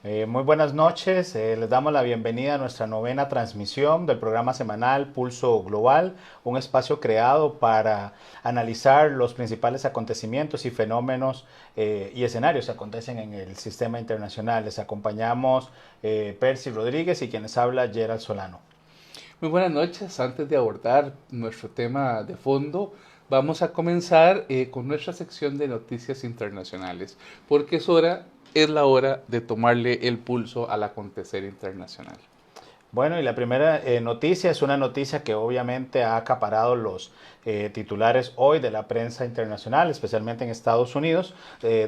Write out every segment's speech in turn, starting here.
Muy buenas noches, les damos la bienvenida a nuestra novena transmisión del programa semanal Pulso Global, un espacio creado para analizar los principales acontecimientos y fenómenos y escenarios que acontecen en el sistema internacional. Les acompañamos Percy Rodríguez y quienes habla Gerald Solano. Muy buenas noches. Antes de abordar nuestro tema de fondo, vamos a comenzar con nuestra sección de noticias internacionales, porque es la hora de tomarle el pulso al acontecer internacional. Bueno, y la primera noticia es una noticia que obviamente ha acaparado los titulares hoy de la prensa internacional, especialmente en Estados Unidos,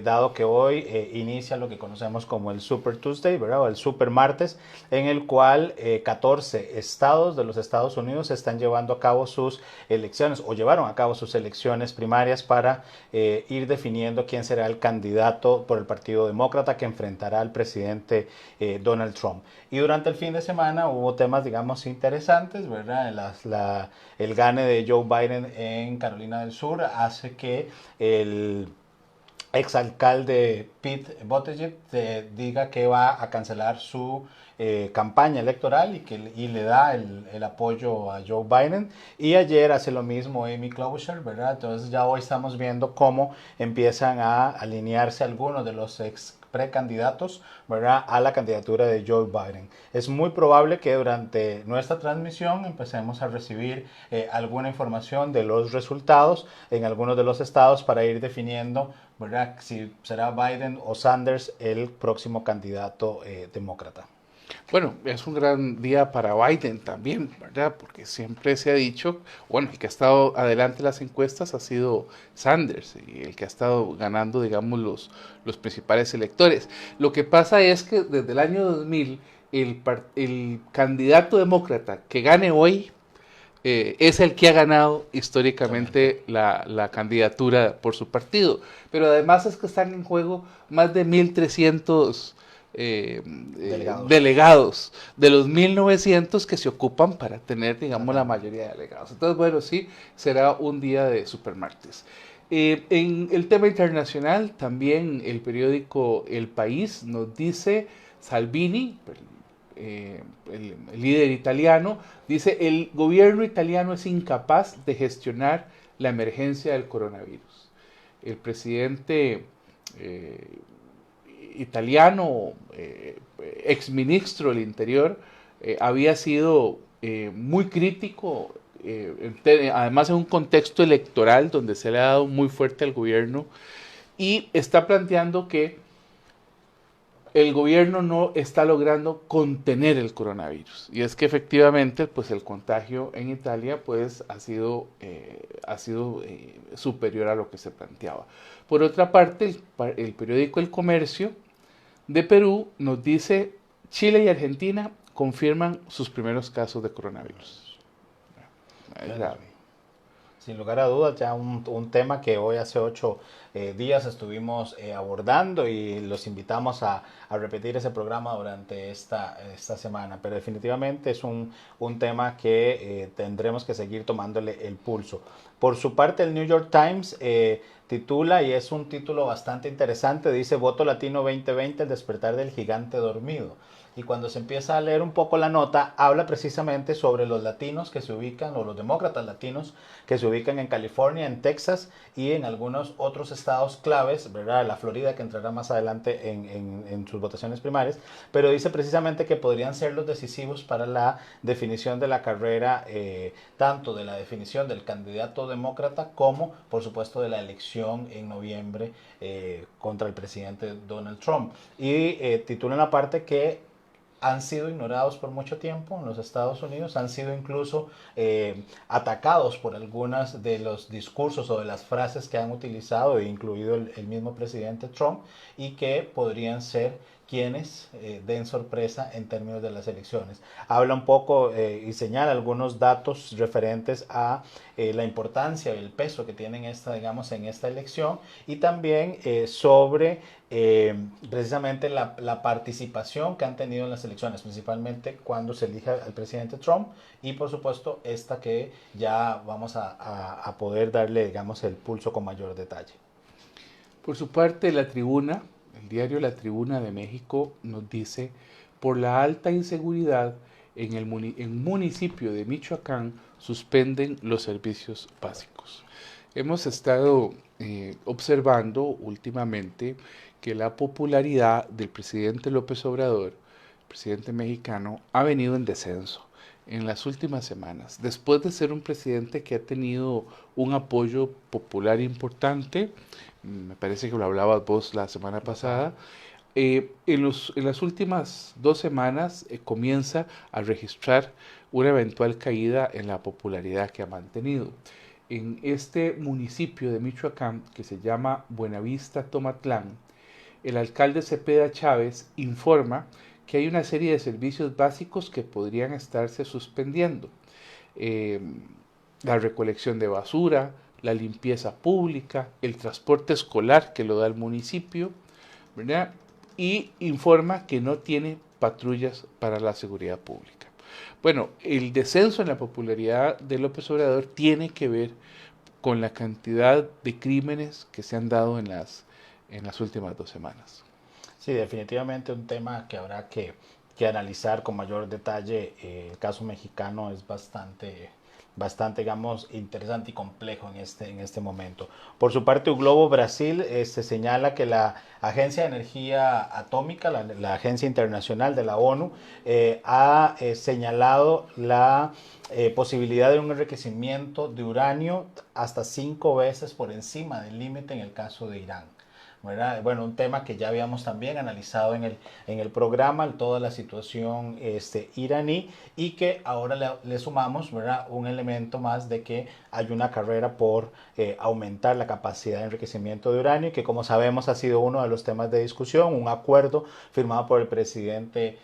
dado que hoy inicia lo que conocemos como el Super Tuesday, ¿verdad? O el Super Martes, en el cual 14 estados de los Estados Unidos están llevando a cabo sus elecciones o llevaron a cabo sus elecciones primarias para ir definiendo quién será el candidato por el Partido Demócrata que enfrentará al presidente Donald Trump. Y durante el fin de semana hubo temas, digamos, interesantes, ¿verdad? El gane de Joe Biden en Carolina del Sur hace que el exalcalde Pete Buttigieg diga que va a cancelar su campaña electoral y le da el apoyo a Joe Biden. Y ayer hace lo mismo Amy Klobuchar, ¿verdad? Entonces ya hoy estamos viendo cómo empiezan a alinearse algunos de los ex precandidatos, ¿verdad?, a la candidatura de Joe Biden. Es muy probable que durante nuestra transmisión empecemos a recibir alguna información de los resultados en algunos de los estados para ir definiendo, ¿verdad?, si será Biden o Sanders el próximo candidato demócrata. Bueno, es un gran día para Biden también, ¿verdad? Porque siempre se ha dicho, bueno, el que ha estado adelante en las encuestas ha sido Sanders y el que ha estado ganando, digamos, los principales electores. Lo que pasa es que desde el año 2000, el candidato demócrata que gane hoy es el que ha ganado Exactamente. históricamente la candidatura por su partido. Pero además es que están en juego más de 1.300 Delegados. delegados de los 1.900 que se ocupan para tener, digamos, la Exactamente. mayoría de delegados. Entonces, bueno, sí, será un día de supermartes. En el tema internacional, también el periódico El País nos dice Salvini, el líder italiano, dice el gobierno italiano es incapaz de gestionar la emergencia del coronavirus. El presidente eh, italiano, exministro del Interior, había sido muy crítico, además en un contexto electoral donde se le ha dado muy fuerte al gobierno y está planteando que el gobierno no está logrando contener el coronavirus. Y es que efectivamente, pues el contagio en Italia pues ha sido superior a lo que se planteaba. Por otra parte, el periódico El Comercio de Perú nos dice Chile y Argentina confirman sus primeros casos de coronavirus. Es Bueno, grave. sin lugar a dudas, ya un tema que hoy hace 8 días estuvimos abordando y los invitamos a repetir ese programa durante esta semana. Pero definitivamente es un tema que tendremos que seguir tomándole el pulso. Por su parte, el New York Times titula, y es un título bastante interesante, dice Voto Latino 2020, el despertar del gigante dormido. Y cuando se empieza a leer un poco la nota, habla precisamente sobre los latinos que se ubican, o los demócratas latinos que se ubican en California, en Texas y en algunos otros estados claves, ¿verdad? La Florida, que entrará más adelante en sus votaciones primarias, pero dice precisamente que podrían ser los decisivos para la definición de la carrera, tanto de la definición del candidato demócrata como, por supuesto, de la elección en noviembre contra el presidente Donald Trump. Y titula una parte que han sido ignorados por mucho tiempo en los Estados Unidos, han sido incluso atacados por algunas de los discursos o de las frases que han utilizado, incluido el mismo presidente Trump, y que podrían ser quienes den sorpresa en términos de las elecciones. Habla un poco y señala algunos datos referentes a la importancia y el peso que tienen digamos, en esta elección y también sobre precisamente la participación que han tenido en las elecciones, principalmente cuando se elige al presidente Trump y por supuesto esta que ya vamos a poder darle, digamos, el pulso con mayor detalle. Por su parte, la tribuna el diario La Tribuna de México nos dice: por la alta inseguridad en municipio de Michoacán suspenden los servicios básicos. Hemos estado observando últimamente que la popularidad del presidente López Obrador, presidente mexicano, ha venido en descenso en las últimas semanas, después de ser un presidente que ha tenido un apoyo popular importante. Me parece que lo hablabas vos la semana pasada. En las últimas 2 semanas comienza a registrar una eventual caída en la popularidad que ha mantenido. En este municipio de Michoacán, que se llama Buenavista Tomatlán, el alcalde Cepeda Chávez informa que hay una serie de servicios básicos que podrían estarse suspendiendo. La recolección de basura, la limpieza pública, el transporte escolar que lo da el municipio, ¿verdad? Y informa que no tiene patrullas para la seguridad pública. Bueno, el descenso en la popularidad de López Obrador tiene que ver con la cantidad de crímenes que se han dado en las últimas 2 semanas. Sí, definitivamente un tema que habrá que analizar con mayor detalle. El caso mexicano es bastante, digamos, interesante y complejo en este momento. Por su parte, Globo Brasil se señala que la Agencia de Energía Atómica, la Agencia Internacional de la ONU, ha señalado la posibilidad de un enriquecimiento de uranio hasta 5 veces por encima del límite en el caso de Irán, ¿verdad? Bueno, un tema que ya habíamos también analizado en el programa, toda la situación iraní, y que ahora le sumamos, ¿verdad?, un elemento más de que hay una carrera por aumentar la capacidad de enriquecimiento de uranio, que como sabemos ha sido uno de los temas de discusión, un acuerdo firmado por el presidente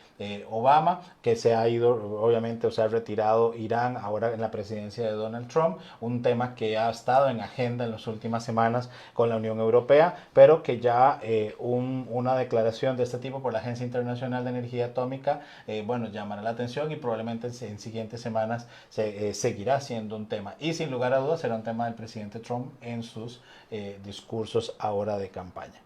Obama, que se ha ido, obviamente, o sea, ha retirado Irán ahora en la presidencia de Donald Trump, un tema que ha estado en agenda en las últimas semanas con la Unión Europea, pero que ya una declaración de este tipo por la Agencia Internacional de Energía Atómica, bueno, llamará la atención y probablemente en siguientes semanas seguirá siendo un tema. Y sin lugar a dudas será un tema del presidente Trump en sus discursos ahora de campaña.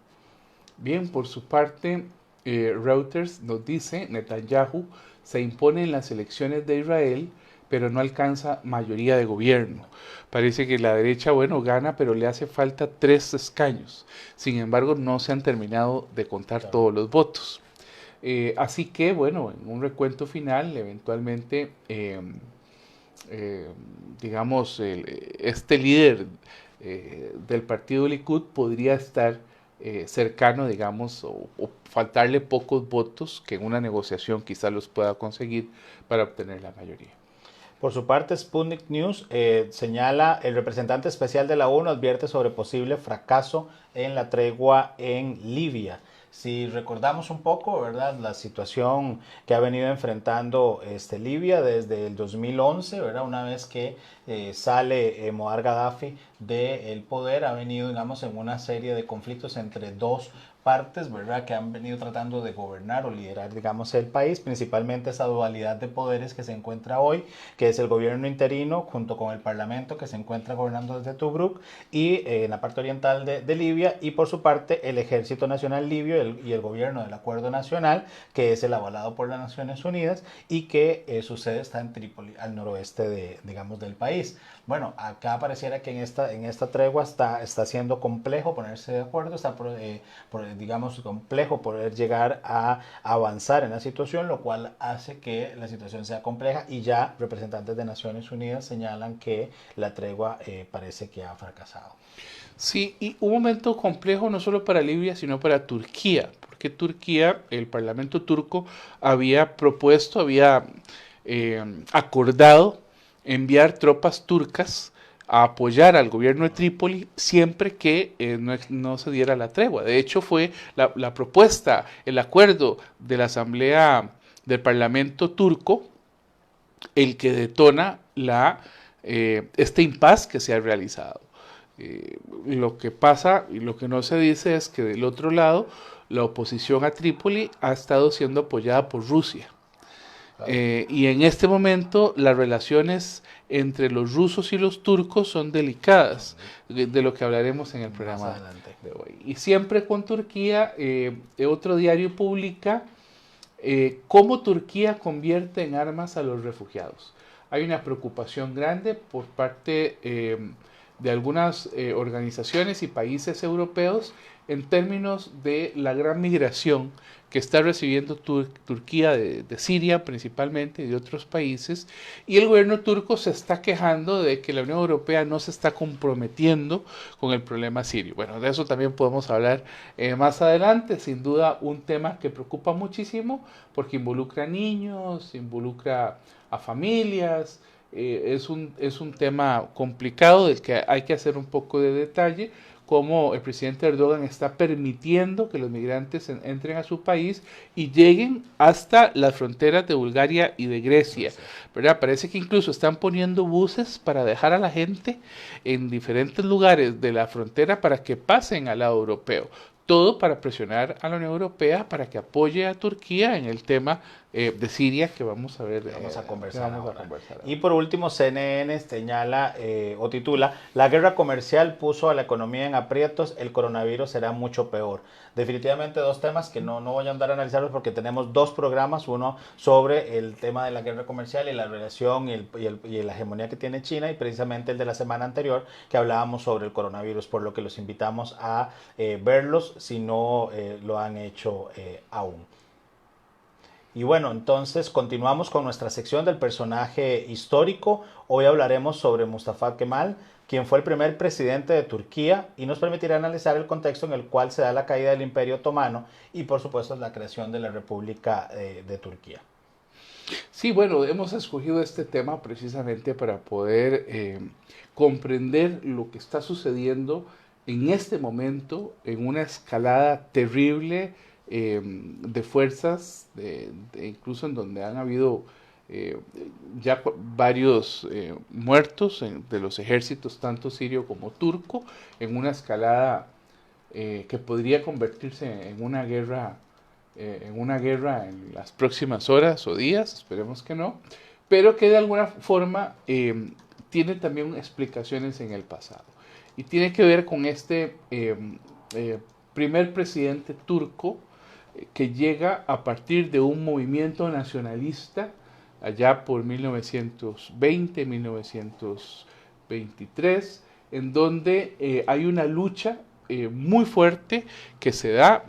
Bien, por su parte, Reuters nos dice: Netanyahu se impone en las elecciones de Israel, pero no alcanza mayoría de gobierno. Parece que la derecha, bueno, gana, pero le hace falta 3 escaños. Sin embargo, no se han terminado de contar todos los votos. Así que, bueno, en un recuento final, eventualmente, digamos, este líder del partido Likud podría estar cercano, digamos, o faltarle pocos votos que en una negociación quizás los pueda conseguir para obtener la mayoría. Por su parte, Sputnik News señala: el representante especial de la ONU advierte sobre posible fracaso en la tregua en Libia. Si recordamos un poco, ¿verdad?, la situación que ha venido enfrentando Libia desde el 2011, ¿verdad?, una vez que sale Muammar Gaddafi del poder, ha venido, digamos, en una serie de conflictos entre dos partes, ¿verdad?, que han venido tratando de gobernar o liderar, digamos, el país, principalmente esa dualidad de poderes que se encuentra hoy, que es el gobierno interino junto con el parlamento que se encuentra gobernando desde Tobruk y en la parte oriental de Libia, y por su parte el ejército nacional libio y el gobierno del acuerdo nacional, que es el avalado por las Naciones Unidas y que su sede está en Trípoli, al noroeste digamos, del país. Bueno, acá pareciera que en esta tregua está siendo complejo ponerse de acuerdo, digamos, complejo poder llegar a avanzar en la situación, lo cual hace que la situación sea compleja, y ya representantes de Naciones Unidas señalan que la tregua parece que ha fracasado. Sí, y un momento complejo no solo para Libia, sino para Turquía, porque Turquía, el Parlamento turco había acordado enviar tropas turcas a apoyar al gobierno de Trípoli siempre que no se diera la tregua. De hecho, fue la propuesta, el acuerdo de la Asamblea del Parlamento turco el que detona este impasse que se ha realizado. Lo que pasa y lo que no se dice es que del otro lado la oposición a Trípoli ha estado siendo apoyada por Rusia. Y en este momento las relaciones entre los rusos y los turcos son delicadas, de lo que hablaremos en el programa de hoy. Y siempre con Turquía, otro diario publica cómo Turquía convierte en armas a los refugiados. Hay una preocupación grande por parte de algunas organizaciones y países europeos en términos de la gran migración que está recibiendo Turquía de Siria principalmente y de otros países, y el gobierno turco se está quejando de que la Unión Europea no se está comprometiendo con el problema sirio. Bueno, de eso también podemos hablar más adelante, sin duda un tema que preocupa muchísimo porque involucra a niños, involucra a familias, es un tema complicado del que hay que hacer un poco de detalle, cómo el presidente Erdogan está permitiendo que los migrantes entren a su país y lleguen hasta las fronteras de Bulgaria y de Grecia, ¿verdad? Parece que incluso están poniendo buses para dejar a la gente en diferentes lugares de la frontera para que pasen al lado europeo. Todo para presionar a la Unión Europea para que apoye a Turquía en el tema de Siria que vamos a ver. Vamos a conversar ahora. Y por último, CNN señala o titula: la guerra comercial puso a la economía en aprietos, el coronavirus será mucho peor. Definitivamente dos temas que no voy a andar a analizarlos porque tenemos dos programas, uno sobre el tema de la guerra comercial y la relación y la hegemonía que tiene China, y precisamente el de la semana anterior que hablábamos sobre el coronavirus, por lo que los invitamos a verlos si no lo han hecho aún. Y bueno, entonces continuamos con nuestra sección del personaje histórico. Hoy hablaremos sobre Mustafa Kemal, quien fue el primer presidente de Turquía, y nos permitirá analizar el contexto en el cual se da la caída del Imperio Otomano y por supuesto la creación de la República de Turquía. Sí, bueno, hemos escogido este tema precisamente para poder comprender lo que está sucediendo en este momento en una escalada terrible de fuerzas, incluso en donde han habido ya varios muertos de los ejércitos, tanto sirio como turco, en una escalada que podría convertirse en una guerra en las próximas horas o días, esperemos que no, pero que de alguna forma tiene también explicaciones en el pasado. Y tiene que ver con este primer presidente turco que llega a partir de un movimiento nacionalista allá por 1920, 1923, en donde hay una lucha muy fuerte que se da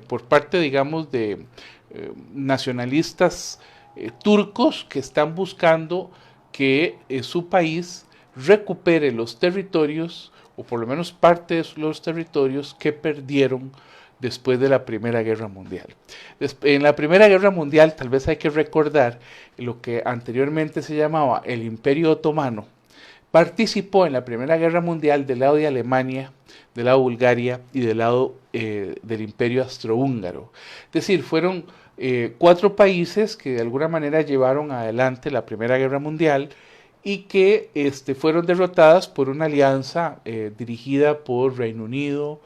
por parte, digamos, de nacionalistas turcos que están buscando que su país recupere los territorios, o por lo menos parte de los territorios que perdieron después de la Primera Guerra Mundial. En la Primera Guerra Mundial tal vez hay que recordar lo que anteriormente se llamaba el Imperio Otomano. Participó en la Primera Guerra Mundial del lado de Alemania, del lado de Bulgaria y del lado del Imperio Austrohúngaro. Es decir, fueron 4 países que de alguna manera llevaron adelante la Primera Guerra Mundial y que fueron derrotadas por una alianza dirigida por Reino Unido,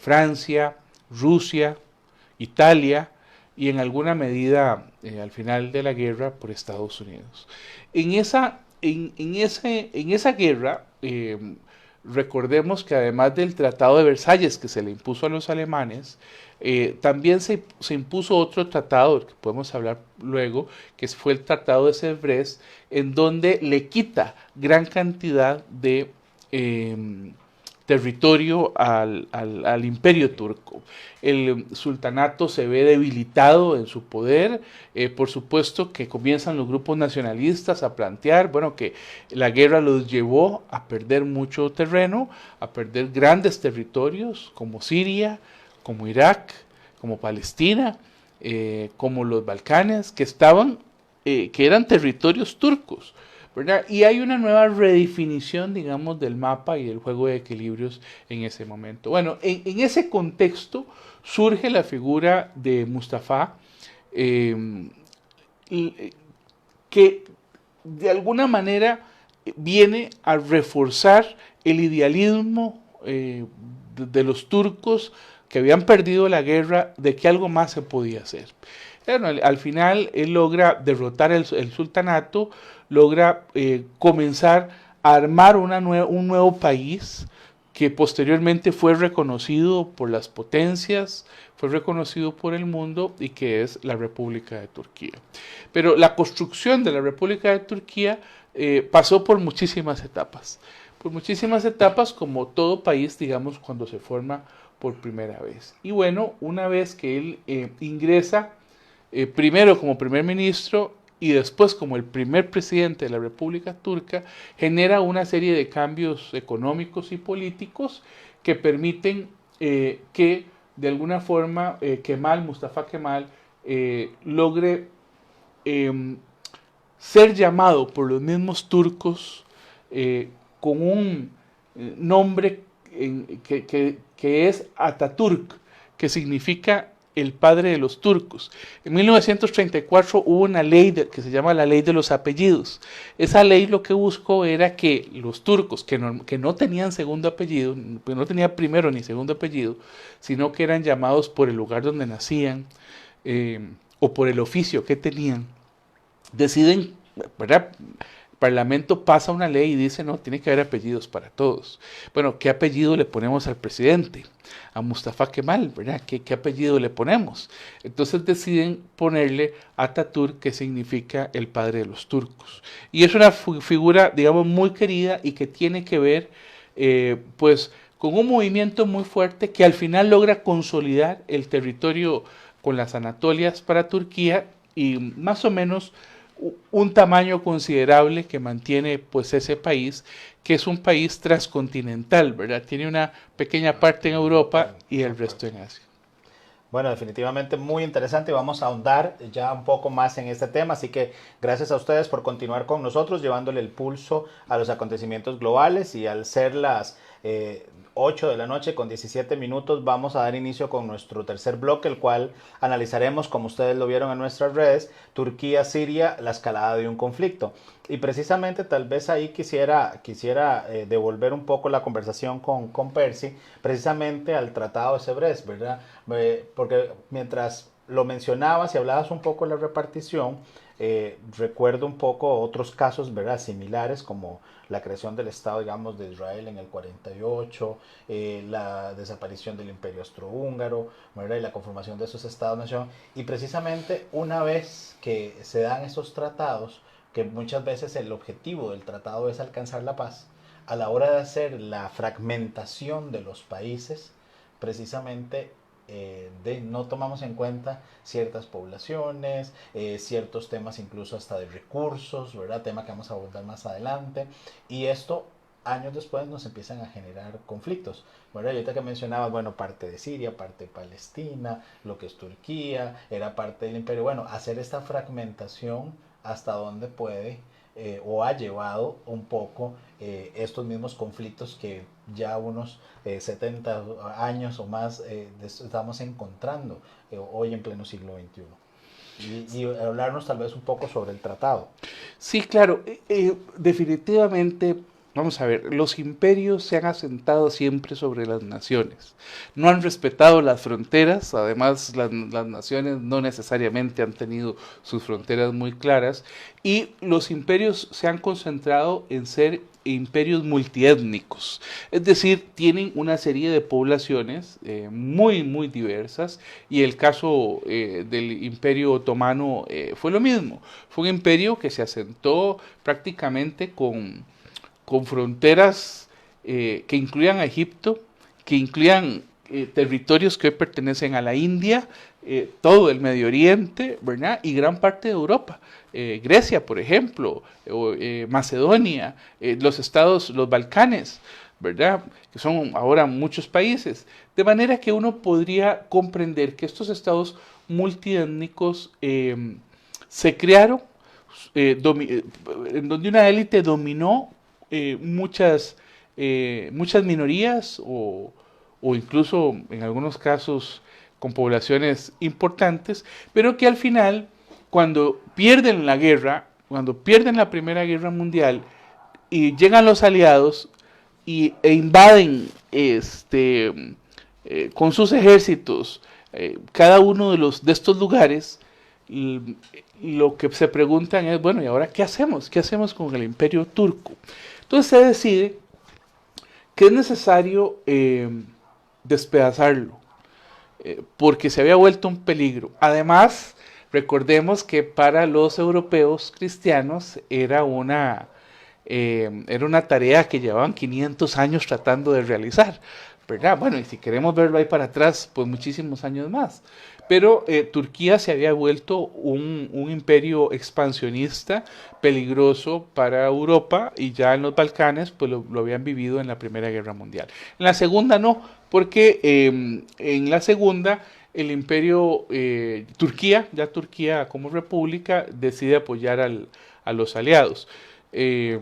Francia, Rusia, Italia y en alguna medida al final de la guerra por Estados Unidos. En esa guerra, recordemos que además del Tratado de Versalles que se le impuso a los alemanes, también se impuso otro tratado, del que podemos hablar luego, que fue el Tratado de Sèvres, en donde le quita gran cantidad de territorio al imperio turco. El sultanato se ve debilitado en su poder, por supuesto que comienzan los grupos nacionalistas a plantear, bueno, que la guerra los llevó a perder mucho terreno, a perder grandes territorios como Siria, como Irak, como Palestina, como los Balcanes, que eran territorios turcos, ¿verdad? Y hay una nueva redefinición, digamos, del mapa y del juego de equilibrios en ese momento. Bueno, en ese contexto surge la figura de Mustafa, que de alguna manera viene a reforzar el idealismo de los turcos que habían perdido la guerra, de que algo más se podía hacer. Bueno, al final él logra derrotar el sultanato, logra comenzar a armar un nuevo país que posteriormente fue reconocido por las potencias, fue reconocido por el mundo, y que es la República de Turquía. Pero la construcción de la República de Turquía pasó por muchísimas etapas. Por muchísimas etapas, como todo país, digamos, cuando se forma por primera vez. Y bueno, una vez que él ingresa, primero como primer ministro y después como el primer presidente de la República Turca, genera una serie de cambios económicos y políticos que permiten que de alguna forma Mustafa Kemal logre ser llamado por los mismos turcos con un nombre que es Atatürk, que significa el padre de los turcos. En 1934 hubo una ley que se llama la ley de los apellidos. Esa ley lo que buscó era que los turcos que no tenían segundo apellido, no tenían primero ni segundo apellido, sino que eran llamados por el lugar donde nacían o por el oficio que tenían, deciden, ¿verdad? El Parlamento pasa una ley y dice, no, tiene que haber apellidos para todos. Bueno, ¿qué apellido le ponemos al presidente? A Mustafa Kemal, ¿verdad? ¿Qué apellido le ponemos? Entonces deciden ponerle Atatürk, que significa el padre de los turcos. Y es una figura, digamos, muy querida y que tiene que ver, pues, con un movimiento muy fuerte que al final logra consolidar el territorio con las Anatolias para Turquía y más o menos un tamaño considerable que mantiene pues ese país, que es un país transcontinental, ¿verdad? Tiene una pequeña parte en Europa y el resto en Asia. Bueno, definitivamente muy interesante y vamos a ahondar ya un poco más en este tema, así que gracias a ustedes por continuar con nosotros llevándole el pulso a los acontecimientos globales, y al ser las 8 de la noche con 17 minutos vamos a dar inicio con nuestro tercer bloque, el cual analizaremos, como ustedes lo vieron en nuestras redes, Turquía-Siria, la escalada de un conflicto. Y precisamente tal vez ahí quisiera devolver un poco la conversación con Percy, precisamente al Tratado de Sèvres, ¿verdad? Porque mientras lo mencionabas y hablabas un poco de la repartición, recuerdo un poco otros casos, ¿verdad?, similares, como la creación del Estado, digamos, de Israel en el 48, la desaparición del Imperio Austrohúngaro, ¿verdad?, y la conformación de esos Estados-nación. Y precisamente una vez que se dan esos tratados, que muchas veces el objetivo del tratado es alcanzar la paz, a la hora de hacer la fragmentación de los países, precisamente no tomamos en cuenta ciertas poblaciones, ciertos temas incluso hasta de recursos, ¿verdad? Tema que vamos a abordar más adelante, y esto años después nos empiezan a generar conflictos, ¿verdad? Y ahorita que mencionabas, bueno, parte de Siria, parte de Palestina, lo que es Turquía, era parte del imperio. Bueno, hacer esta fragmentación hasta dónde puede o ha llevado un poco estos mismos conflictos que ya unos 70 años o más estamos encontrando hoy en pleno siglo XXI. Y hablarnos tal vez un poco sobre el tratado. Sí, claro, definitivamente. Vamos a ver, los imperios se han asentado siempre sobre las naciones. No han respetado las fronteras, además las naciones no necesariamente han tenido sus fronteras muy claras, y los imperios se han concentrado en ser imperios multiétnicos. Es decir, tienen una serie de poblaciones muy, muy diversas, y el caso del Imperio Otomano fue lo mismo. Fue un imperio que se asentó prácticamente con fronteras que incluían a Egipto, que incluían territorios que hoy pertenecen a la India, todo el Medio Oriente, ¿verdad?, y gran parte de Europa. Grecia, por ejemplo, Macedonia, los Balcanes, ¿verdad?, que son ahora muchos países. De manera que uno podría comprender que estos estados multiétnicos se crearon en donde una élite dominó muchas minorías o incluso en algunos casos con poblaciones importantes, pero que al final, cuando pierden la guerra, cuando pierden la Primera Guerra Mundial y llegan los aliados e invaden con sus ejércitos, cada uno de estos lugares, lo que se preguntan es, bueno, ¿y ahora qué hacemos? ¿Qué hacemos con el imperio turco? Entonces se decide que es necesario despedazarlo, porque se había vuelto un peligro. Además, recordemos que para los europeos cristianos era una tarea que llevaban 500 años tratando de realizar, ¿verdad? Bueno, y si queremos verlo ahí para atrás, pues muchísimos años más. Pero Turquía se había vuelto un imperio expansionista peligroso para Europa, y ya en los Balcanes pues lo habían vivido en la Primera Guerra Mundial. En la Segunda no, porque en la Segunda el imperio, Turquía como república decide apoyar a los aliados. Eh,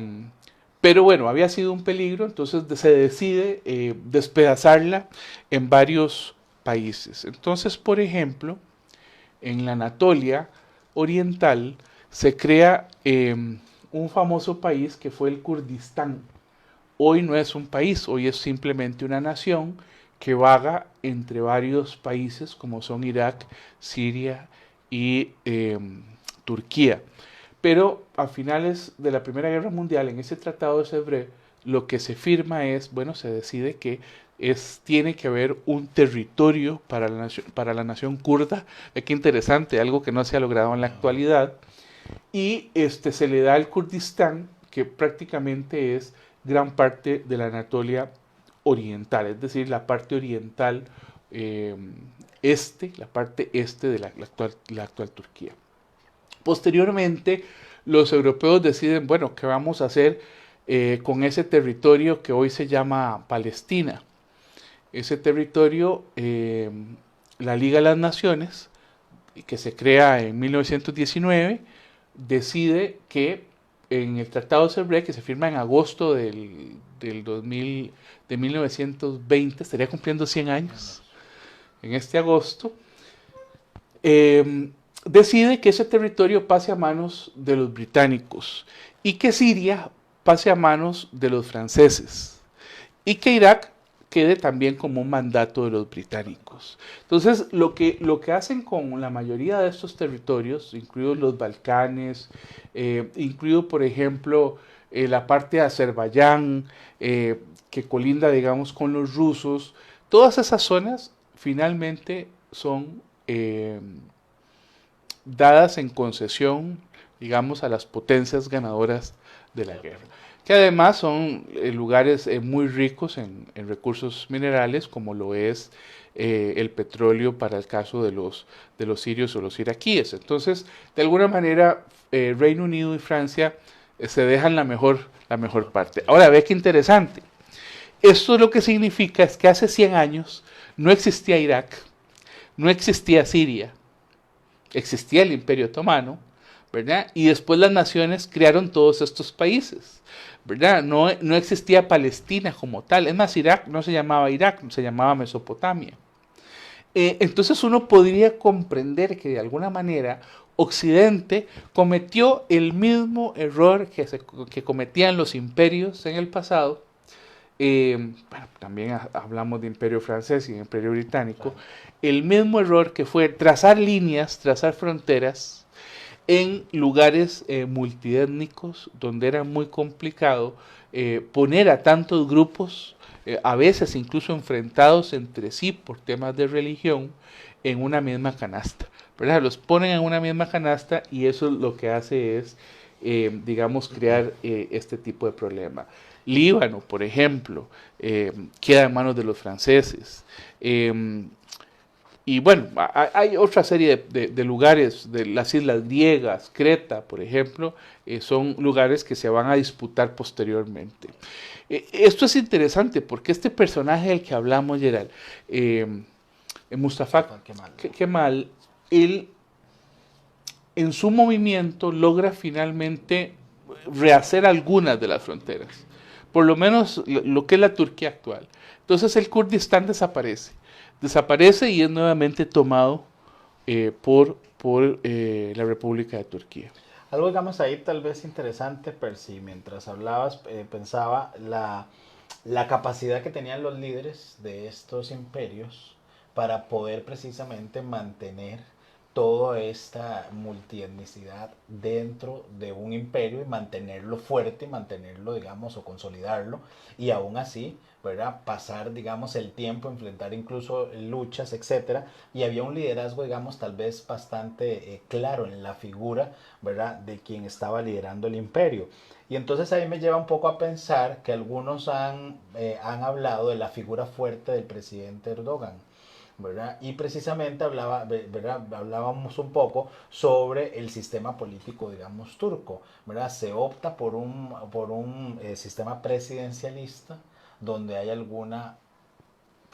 pero bueno, había sido un peligro, entonces se decide despedazarla en varios países. Entonces, por ejemplo, en la Anatolia Oriental se crea un famoso país que fue el Kurdistán. Hoy no es un país, hoy es simplemente una nación que vaga entre varios países como son Irak, Siria y Turquía. Pero a finales de la Primera Guerra Mundial, en ese Tratado de Sèvres, lo que se firma es, bueno, se decide que tiene que haber un territorio para la nación kurda. Qué interesante, algo que no se ha logrado en la actualidad. Y se le da al Kurdistán, que prácticamente es gran parte de la Anatolia oriental, es decir, la parte oriental la parte este de la actual Turquía. Posteriormente, los europeos deciden, bueno, ¿qué vamos a hacer con ese territorio que hoy se llama Palestina? Ese territorio, la Liga de las Naciones, que se crea en 1919, decide que en el Tratado de Sèvres, que se firma en agosto del 2000, de 1920, estaría cumpliendo 100 años, en este agosto, decide que ese territorio pase a manos de los británicos y que Siria pase a manos de los franceses y que Irak quede también como un mandato de los británicos. Entonces, lo que hacen con la mayoría de estos territorios, incluidos los Balcanes, incluido, por ejemplo, la parte de Azerbaiyán, que colinda, digamos, con los rusos, todas esas zonas finalmente son dadas en concesión, digamos, a las potencias ganadoras de la guerra, que además son lugares muy ricos en recursos minerales, como lo es el petróleo para el caso de los sirios o los iraquíes. Entonces, de alguna manera, Reino Unido y Francia se dejan la mejor parte. Ahora, ve qué interesante. Esto lo que significa es que hace 100 años no existía Irak, no existía Siria, existía el Imperio Otomano, ¿verdad? Y después las naciones crearon todos estos países, ¿verdad? No existía Palestina como tal. Es más, Irak no se llamaba Irak, se llamaba Mesopotamia. Entonces uno podría comprender que de alguna manera Occidente cometió el mismo error que cometían los imperios en el pasado. Bueno, también hablamos de imperio francés y imperio británico. El mismo error que fue trazar líneas, trazar fronteras en lugares multiétnicos donde era muy complicado poner a tantos grupos, a veces incluso enfrentados entre sí por temas de religión, en una misma canasta, ¿verdad? Los ponen en una misma canasta y eso lo que hace es, digamos, crear este tipo de problema. Líbano, por ejemplo, queda en manos de los franceses. Y bueno, hay otra serie de lugares, de las islas griegas, Creta, por ejemplo, son lugares que se van a disputar posteriormente. Esto es interesante porque este personaje del que hablamos, Gerald, Mustafa Kemal, él en su movimiento logra finalmente rehacer algunas de las fronteras, por lo menos lo que es la Turquía actual. Entonces el Kurdistán desaparece y es nuevamente tomado por la República de Turquía. Algo, digamos, ahí tal vez interesante, Percy, mientras hablabas, pensaba la capacidad que tenían los líderes de estos imperios para poder precisamente mantener toda esta multietnicidad dentro de un imperio y mantenerlo fuerte, mantenerlo, digamos, o consolidarlo, y aún así, ¿verdad? Pasar, digamos, el tiempo, enfrentar incluso luchas, etcétera, y había un liderazgo, digamos, tal vez bastante claro en la figura, ¿verdad? De quien estaba liderando el imperio. Y entonces ahí me lleva un poco a pensar que algunos han hablado de la figura fuerte del presidente Erdogan, ¿verdad? Y precisamente ¿verdad? Hablábamos un poco sobre el sistema político, digamos, turco, ¿verdad? Se opta por un sistema presidencialista donde hay alguna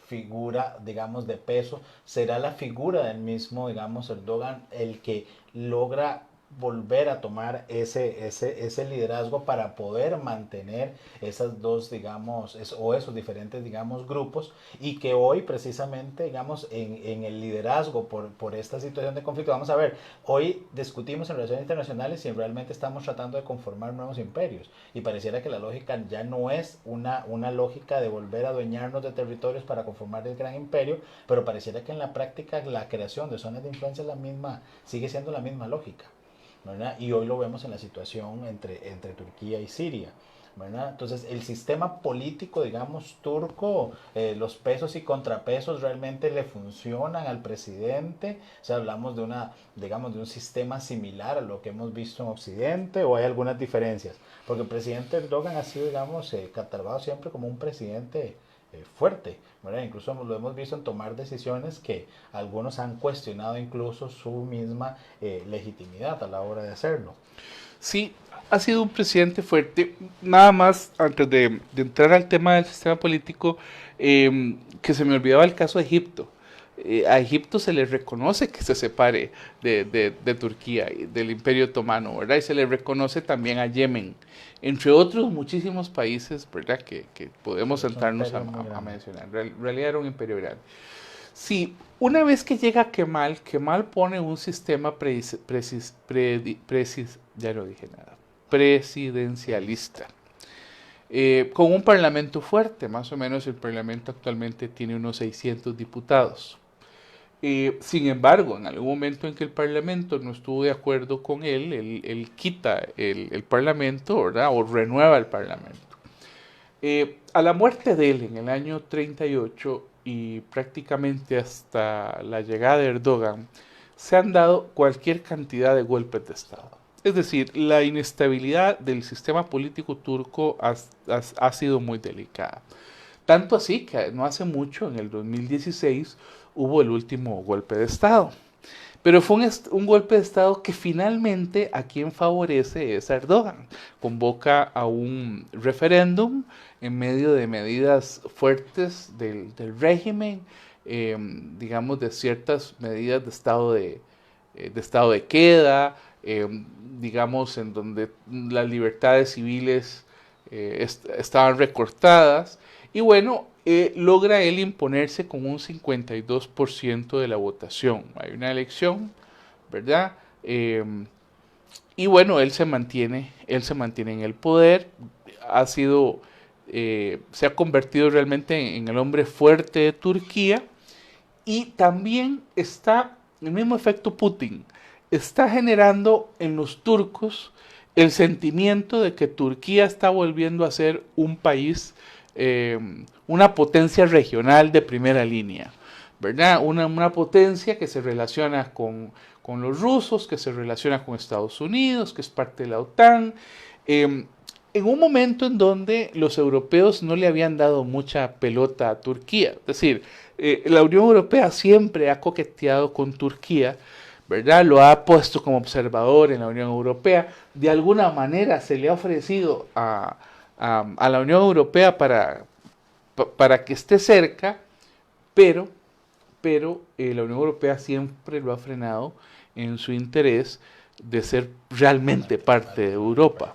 figura, digamos, de peso. Será la figura del mismo, digamos, Erdogan el que logra volver a tomar ese liderazgo para poder mantener esas dos, digamos, o esos diferentes, digamos, grupos, y que hoy precisamente, digamos, en el liderazgo por esta situación de conflicto, vamos a ver, hoy discutimos en relaciones internacionales si realmente estamos tratando de conformar nuevos imperios, y pareciera que la lógica ya no es una lógica de volver a adueñarnos de territorios para conformar el gran imperio, pero pareciera que en la práctica la creación de zonas de influencia es la misma, sigue siendo la misma lógica, ¿verdad? Y hoy lo vemos en la situación entre Turquía y Siria, ¿verdad? Entonces, el sistema político, digamos, turco, los pesos y contrapesos realmente le funcionan al presidente. O sea, hablamos de digamos, de un sistema similar a lo que hemos visto en Occidente, o hay algunas diferencias. Porque el presidente Erdogan ha sido, digamos, catalogado siempre como un presidente fuerte, ¿verdad? Incluso lo hemos visto en tomar decisiones que algunos han cuestionado incluso su misma legitimidad a la hora de hacerlo. Sí, ha sido un presidente fuerte. Nada más, antes de entrar al tema del sistema político, que se me olvidaba el caso de Egipto. A Egipto se le reconoce que se separe de Turquía, del Imperio Otomano, ¿verdad? Y se le reconoce también a Yemen, entre otros muchísimos países, ¿verdad? Que podemos sentarnos a mencionar. En realidad era un imperio grande. Sí, una vez que llega Kemal, Kemal pone un sistema ya no dije nada, presidencialista, con un parlamento fuerte. Más o menos el parlamento actualmente tiene unos 600 diputados. Sin embargo, en algún momento en que el parlamento no estuvo de acuerdo con él quita el parlamento, ¿verdad? O renueva el parlamento. A la muerte de él en el año 38 y prácticamente hasta la llegada de Erdogan, se han dado cualquier cantidad de golpes de Estado. Es decir, la inestabilidad del sistema político turco ha sido muy delicada. Tanto así que no hace mucho, en el 2016, hubo el último golpe de Estado. Pero fue un golpe de Estado que finalmente a quien favorece es a Erdogan. Convoca a un referéndum en medio de medidas fuertes del régimen, digamos de ciertas medidas de estado de queda, digamos en donde las libertades civiles estaban recortadas. Y bueno, logra él imponerse con un 52% de la votación. Hay una elección, ¿verdad? Y bueno, él se mantiene en el poder, se ha convertido realmente en el hombre fuerte de Turquía, y también está, el mismo efecto Putin, está generando en los turcos el sentimiento de que Turquía está volviendo a ser un país, una potencia regional de primera línea, ¿verdad? Una potencia que se relaciona con los rusos, que se relaciona con Estados Unidos, que es parte de la OTAN, en un momento en donde los europeos no le habían dado mucha pelota a Turquía. Es decir, la Unión Europea siempre ha coqueteado con Turquía, ¿verdad? Lo ha puesto como observador en la Unión Europea. De alguna manera se le ha ofrecido a la Unión Europea para que esté cerca, pero la Unión Europea siempre lo ha frenado en su interés de ser realmente parte de Europa,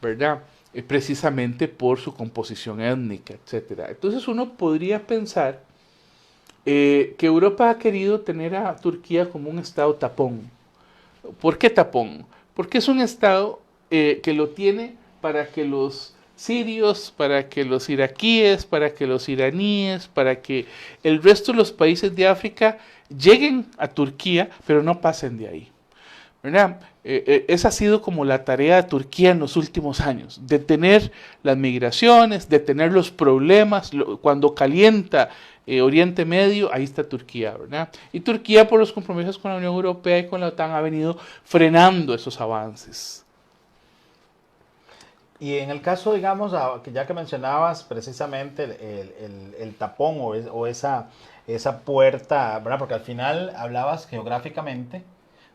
¿verdad? Precisamente por su composición étnica, etc. Entonces uno podría pensar que Europa ha querido tener a Turquía como un estado tapón. ¿Por qué tapón? Porque es un estado que lo tiene para que los sirios, para que los iraquíes, para que los iraníes, para que el resto de los países de África lleguen a Turquía, pero no pasen de ahí, ¿verdad? Esa ha sido como la tarea de Turquía en los últimos años, detener las migraciones, detener los problemas, cuando calienta Oriente Medio, ahí está Turquía, ¿verdad? Y Turquía, por los compromisos con la Unión Europea y con la OTAN, ha venido frenando esos avances. Y en el caso, digamos, que ya que mencionabas precisamente el tapón o esa puerta, ¿verdad? Porque al final hablabas geográficamente,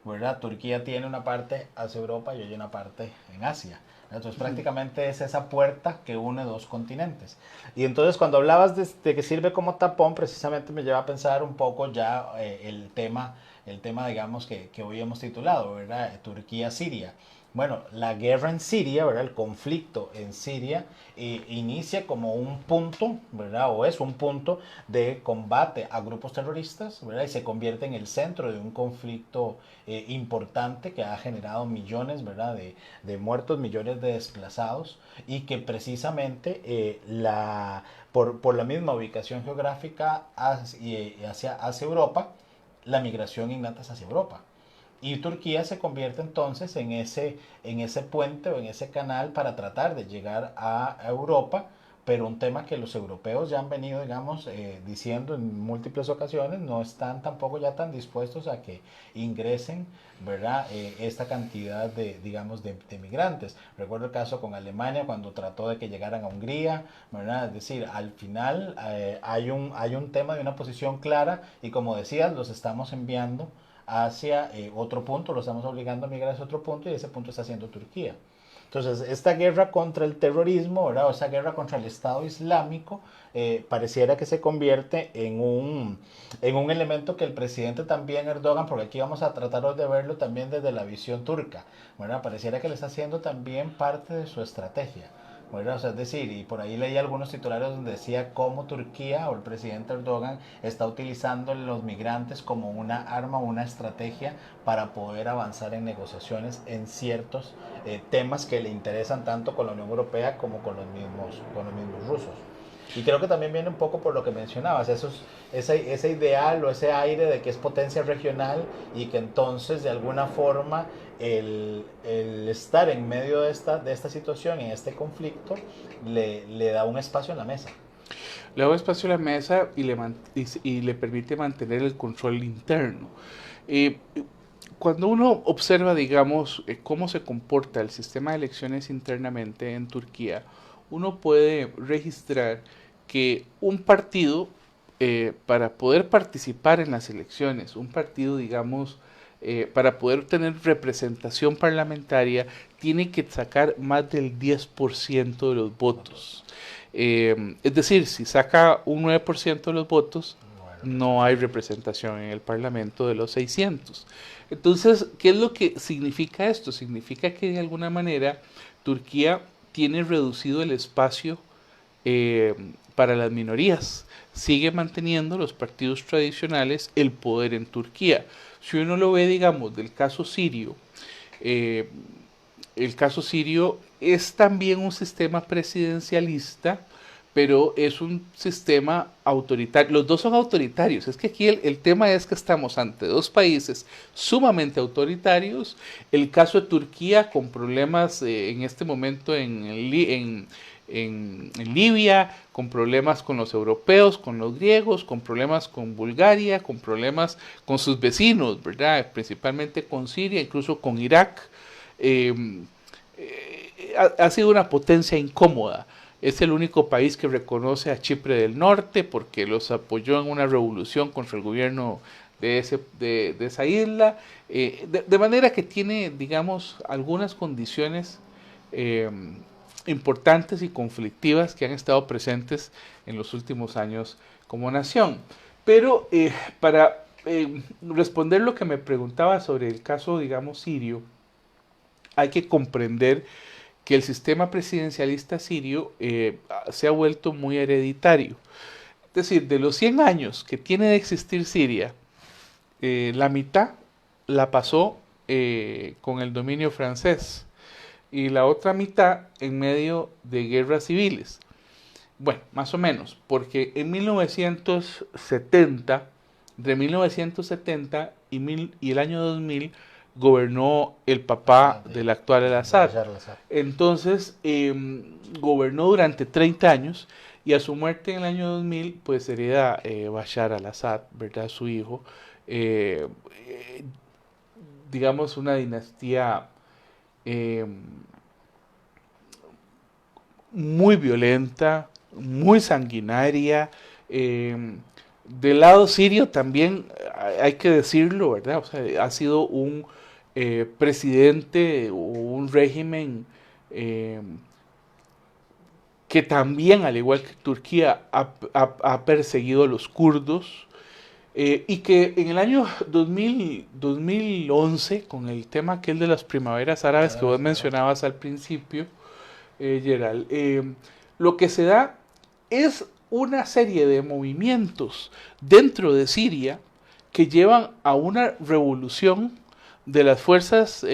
¿verdad? Turquía tiene una parte hacia Europa y hay una parte en Asia. Entonces prácticamente es esa puerta que une dos continentes. Y entonces cuando hablabas de que sirve como tapón, precisamente me lleva a pensar un poco ya el tema digamos que hoy hemos titulado, ¿verdad? Turquía-Siria. Bueno, la guerra en Siria, ¿verdad? El conflicto en Siria inicia como un punto, ¿verdad? O es un punto de combate a grupos terroristas, ¿verdad? Y se convierte en el centro de un conflicto importante que ha generado millones, ¿verdad? De muertos, millones de desplazados y que precisamente por la misma ubicación geográfica hacia Europa, la migración innata es hacia Europa. Y Turquía se convierte entonces en ese puente o en ese canal para tratar de llegar a Europa, pero un tema que los europeos ya han venido, digamos, diciendo en múltiples ocasiones, no están tampoco ya tan dispuestos a que ingresen, ¿verdad? Esta cantidad de, digamos, de migrantes. Recuerdo el caso con Alemania cuando trató de que llegaran a Hungría, ¿verdad? Es decir, al final hay un tema de una posición clara y como decías, los estamos enviando hacia otro punto, lo estamos obligando a migrar hacia otro punto y ese punto está siendo Turquía. Entonces, esta guerra contra el terrorismo, ¿verdad? O esa guerra contra el Estado Islámico, pareciera que se convierte en un elemento que el presidente también, Erdogan, porque aquí vamos a tratar de verlo también desde la visión turca, ¿verdad? Pareciera que le está haciendo también parte de su estrategia. Bueno, o sea, es decir, y por ahí leí algunos titulares donde decía cómo Turquía o el presidente Erdogan está utilizando los migrantes como una arma, una estrategia para poder avanzar en negociaciones en ciertos temas que le interesan tanto con la Unión Europea como con los mismos rusos. Y creo que también viene un poco por lo que mencionabas, ese ideal o ese aire de que es potencia regional y que entonces de alguna forma el estar en medio de esta situación, en este conflicto, le da un espacio en la mesa. Le da un espacio a la mesa y le permite mantener el control interno. Eh, Cuando uno observa, digamos, cómo se comporta el sistema de elecciones internamente en Turquía, uno puede registrar que un partido, para poder participar en las elecciones, un partido, digamos, para poder tener representación parlamentaria, tiene que sacar más del 10% de los votos. Es decir, si saca un 9% de los votos, no hay representación en el Parlamento de los 600. Entonces, ¿qué es lo que significa esto? Significa que de alguna manera Turquía tiene reducido el espacio eh, para las minorías. Sigue manteniendo los partidos tradicionales el poder en Turquía. Si uno lo ve, digamos, del caso sirio, eh, el caso sirio es también un sistema presidencialista, pero es un sistema autoritario. Los dos son autoritarios. Es que aquí el tema es que estamos ante dos países sumamente autoritarios. El caso de Turquía con problemas en este momento en Libia, con problemas con los europeos, con los griegos, con problemas con Bulgaria, con problemas con sus vecinos, ¿verdad? Principalmente con Siria, incluso con Irak. Eh, ha sido una potencia incómoda. Es el único país que reconoce a Chipre del Norte porque los apoyó en una revolución contra el gobierno de esa isla. De manera que tiene, digamos, algunas condiciones importantes y conflictivas que han estado presentes en los últimos años como nación. Pero para responder lo que me preguntaba sobre el caso, digamos, sirio, hay que comprender que el sistema presidencialista sirio se ha vuelto muy hereditario. Es decir, de los 100 años que tiene de existir Siria, la mitad la pasó con el dominio francés. y la otra mitad en medio de guerras civiles. Bueno, más o menos, porque en 1970, entre 1970 y el año 2000, gobernó el papá del actual al-Assad. Entonces, gobernó durante 30 años y a su muerte en el año 2000, pues hereda Bashar al-Assad, ¿verdad? Su hijo. Eh, eh, digamos, una dinastía eh, muy violenta, muy sanguinaria. Del lado sirio también hay que decirlo, ¿verdad? O sea, ha sido un presidente o un régimen que también, al igual que Turquía, ha perseguido a los kurdos. Y que en el año 2011, con el tema aquel de las primaveras árabes que vos mencionabas al principio, Gerald, lo que se da es una serie de movimientos dentro de Siria que llevan a una revolución de las fuerzas,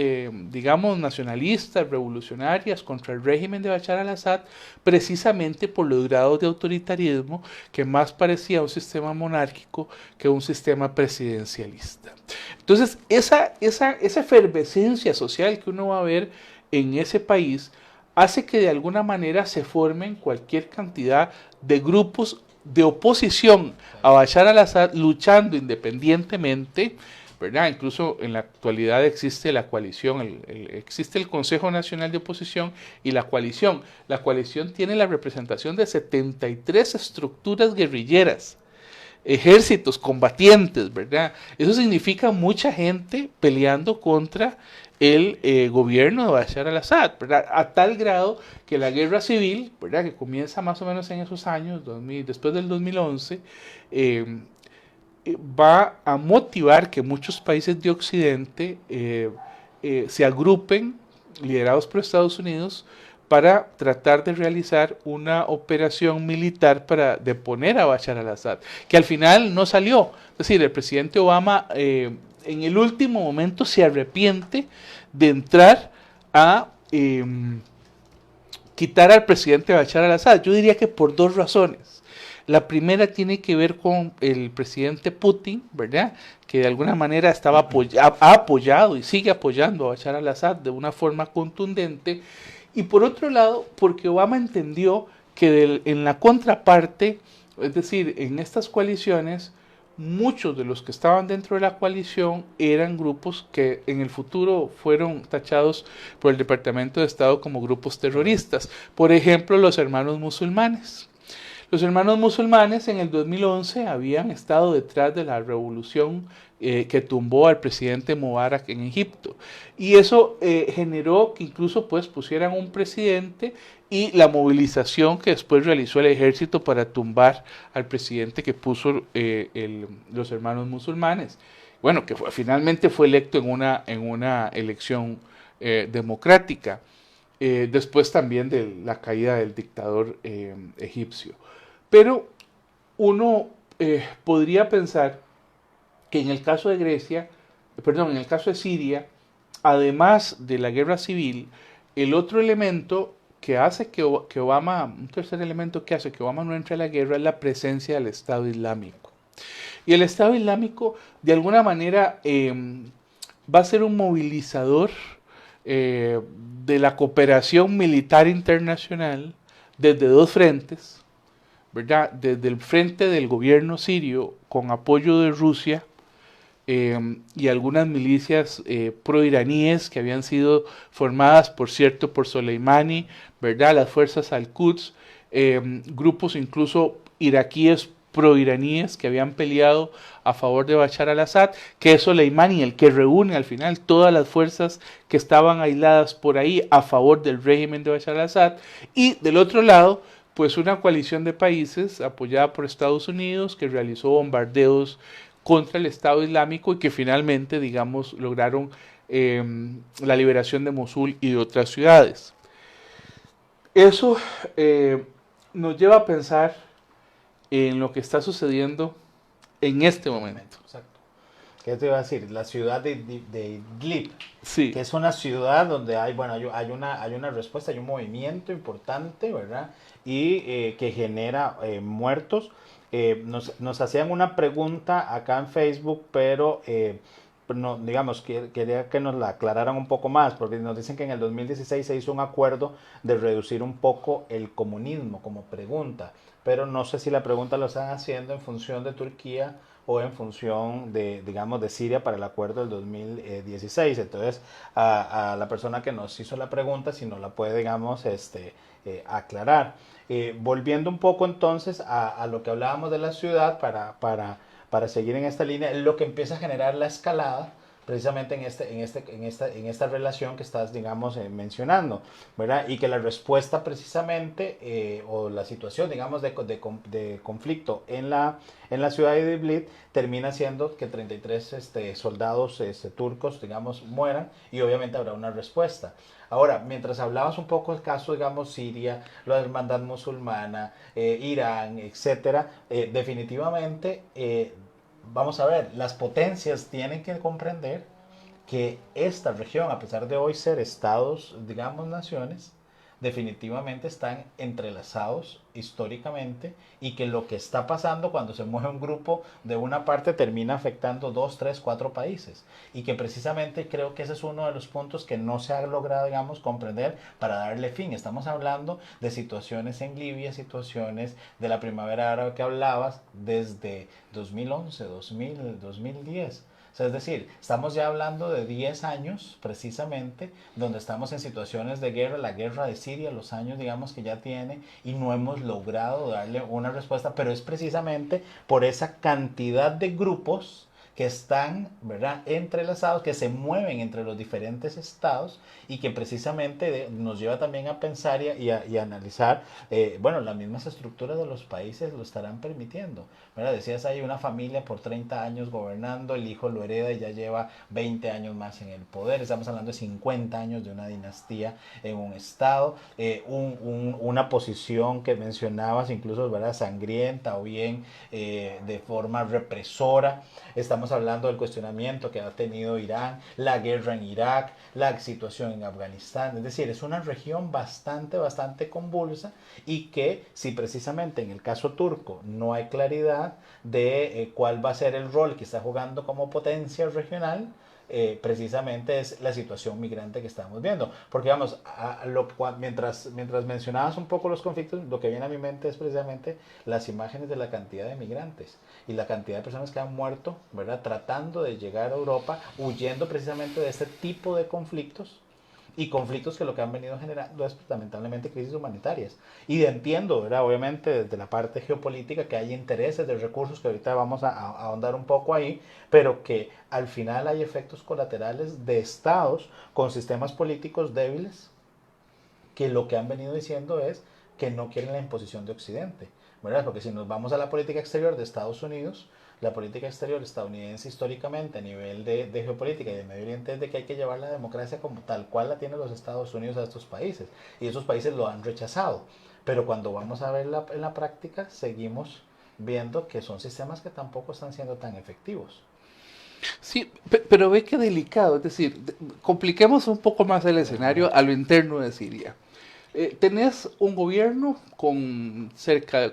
digamos, nacionalistas, revolucionarias contra el régimen de Bashar al-Assad, precisamente por los grados de autoritarismo que más parecía un sistema monárquico que un sistema presidencialista. Entonces, esa efervescencia social que uno va a ver en ese país hace que de alguna manera se formen cualquier cantidad de grupos de oposición a Bashar al-Assad luchando independientemente, ¿verdad? Incluso en la actualidad existe la coalición, existe el Consejo Nacional de Oposición y la coalición. La coalición tiene la representación de 73 estructuras guerrilleras, ejércitos combatientes, ¿verdad? Eso significa mucha gente peleando contra el gobierno de Bashar al-Assad, ¿verdad? A tal grado que la guerra civil, ¿verdad? Que comienza más o menos en esos años, después del 2011, va a motivar que muchos países de Occidente se agrupen, liderados por Estados Unidos, para tratar de realizar una operación militar para deponer a Bashar al-Assad, que al final no salió. Es decir, el presidente Obama en el último momento se arrepiente de entrar a quitar al presidente Bashar al-Assad. Yo diría que por dos razones. La primera tiene que ver con el presidente Putin, ¿verdad? Que de alguna manera ha apoyado y sigue apoyando a Bashar al-Assad de una forma contundente. Y por otro lado, porque Obama entendió que en la contraparte, es decir, en estas coaliciones, muchos de los que estaban dentro de la coalición eran grupos que en el futuro fueron tachados por el Departamento de Estado como grupos terroristas. Por ejemplo, los hermanos musulmanes. Los hermanos musulmanes en el 2011 habían estado detrás de la revolución que tumbó al presidente Mubarak en Egipto. Y eso generó que incluso pues pusieran un presidente y la movilización que después realizó el ejército para tumbar al presidente que puso los hermanos musulmanes. Bueno, que finalmente fue electo en una elección democrática. Después también de la caída del dictador egipcio. Pero uno podría pensar que en el caso de en el caso de Siria, además de la guerra civil, el otro elemento que hace que Obama, un tercer elemento que hace que Obama no entre a la guerra es la presencia del Estado Islámico. Y el Estado Islámico, de alguna manera, va a ser un movilizador de la cooperación militar internacional desde dos frentes, ¿verdad? Desde el frente del gobierno sirio con apoyo de Rusia y algunas milicias proiraníes que habían sido formadas, por cierto, por Soleimani, ¿verdad? Las fuerzas al-Quds, grupos incluso iraquíes proiraníes que habían peleado a favor de Bashar al-Assad, que es Soleimani el que reúne al final todas las fuerzas que estaban aisladas por ahí a favor del régimen de Bashar al-Assad, y del otro lado pues una coalición de países apoyada por Estados Unidos que realizó bombardeos contra el Estado Islámico y que finalmente, digamos, lograron la liberación de Mosul y de otras ciudades. Eso nos lleva a pensar en lo que está sucediendo en este momento. ¿qué te iba a decir? La ciudad de Idlib, Sí. que es una ciudad donde hay, bueno, hay una respuesta, hay un movimiento importante, ¿verdad? Y que genera muertos. Nos hacían una pregunta acá en Facebook, pero no, digamos, quería que nos la aclararan un poco más, porque nos dicen que en el 2016 se hizo un acuerdo de reducir un poco el comunismo como pregunta, pero no sé si la pregunta lo están haciendo en función de Turquía o en función de, digamos, de Siria para el acuerdo del 2016. Entonces, a la persona que nos hizo la pregunta, si nos la puede, digamos, aclarar. Volviendo un poco entonces a lo que hablábamos de la ciudad, para seguir en esta línea, lo que empieza a generar la escalada precisamente en esta relación que estás, digamos, mencionando, ¿verdad? Y que la respuesta precisamente, o la situación, digamos, de conflicto en la ciudad de Idlib termina siendo que 33 soldados turcos, digamos, mueran y obviamente habrá una respuesta. Ahora, mientras hablabas un poco del caso, digamos, Siria, la hermandad musulmana, Irán, etcétera, definitivamente vamos a ver, las potencias tienen que comprender que esta región, a pesar de hoy ser estados, digamos, naciones, definitivamente están entrelazados históricamente y que lo que está pasando cuando se mueve un grupo de una parte termina afectando 2, 3, 4 países y que precisamente creo que ese es uno de los puntos que no se ha logrado, digamos, comprender para darle fin. Estamos hablando de situaciones en Libia, situaciones de la primavera árabe que hablabas desde 2011, 2000, 2010. O sea, es decir, estamos ya hablando de 10 años precisamente donde estamos en situaciones de guerra, la guerra de Siria, los años digamos que ya tiene y no hemos logrado darle una respuesta, pero es precisamente por esa cantidad de grupos que están, ¿verdad?, entrelazados, que se mueven entre los diferentes estados y que precisamente nos lleva también a pensar y a analizar, bueno, las mismas estructuras de los países lo estarán permitiendo, ¿verdad? Decías, hay una familia por 30 años gobernando, el hijo lo hereda y ya lleva 20 años más en el poder, estamos hablando de 50 años de una dinastía en un estado, una posición que mencionabas incluso, ¿verdad?, sangrienta o bien de forma represora. Estamos hablando del cuestionamiento que ha tenido Irán, la guerra en Irak, la situación en Afganistán. Es decir, es una región bastante convulsa y que si precisamente en el caso turco no hay claridad de cuál va a ser el rol que está jugando como potencia regional, precisamente es la situación migrante que estamos viendo. Porque vamos, mientras mencionabas un poco los conflictos, lo que viene a mi mente es precisamente las imágenes de la cantidad de migrantes y la cantidad de personas que han muerto, ¿verdad?, tratando de llegar a Europa, huyendo precisamente de este tipo de conflictos y conflictos que lo que han venido generando es lamentablemente crisis humanitarias. Y entiendo, ¿verdad?, obviamente desde la parte geopolítica que hay intereses de recursos que ahorita vamos a ahondar un poco ahí, pero que al final hay efectos colaterales de estados con sistemas políticos débiles que lo que han venido diciendo es que no quieren la imposición de Occidente, ¿verdad? Porque si nos vamos a la política exterior de Estados Unidos, la política exterior estadounidense históricamente a nivel de geopolítica y de Medio Oriente es de que hay que llevar la democracia como tal cual la tienen los Estados Unidos a estos países y esos países lo han rechazado, pero cuando vamos a ver en la práctica seguimos viendo que son sistemas que tampoco están siendo tan efectivos. Sí, pero ve qué delicado, es decir, compliquemos un poco más el escenario a lo interno de Siria. Tenés un gobierno con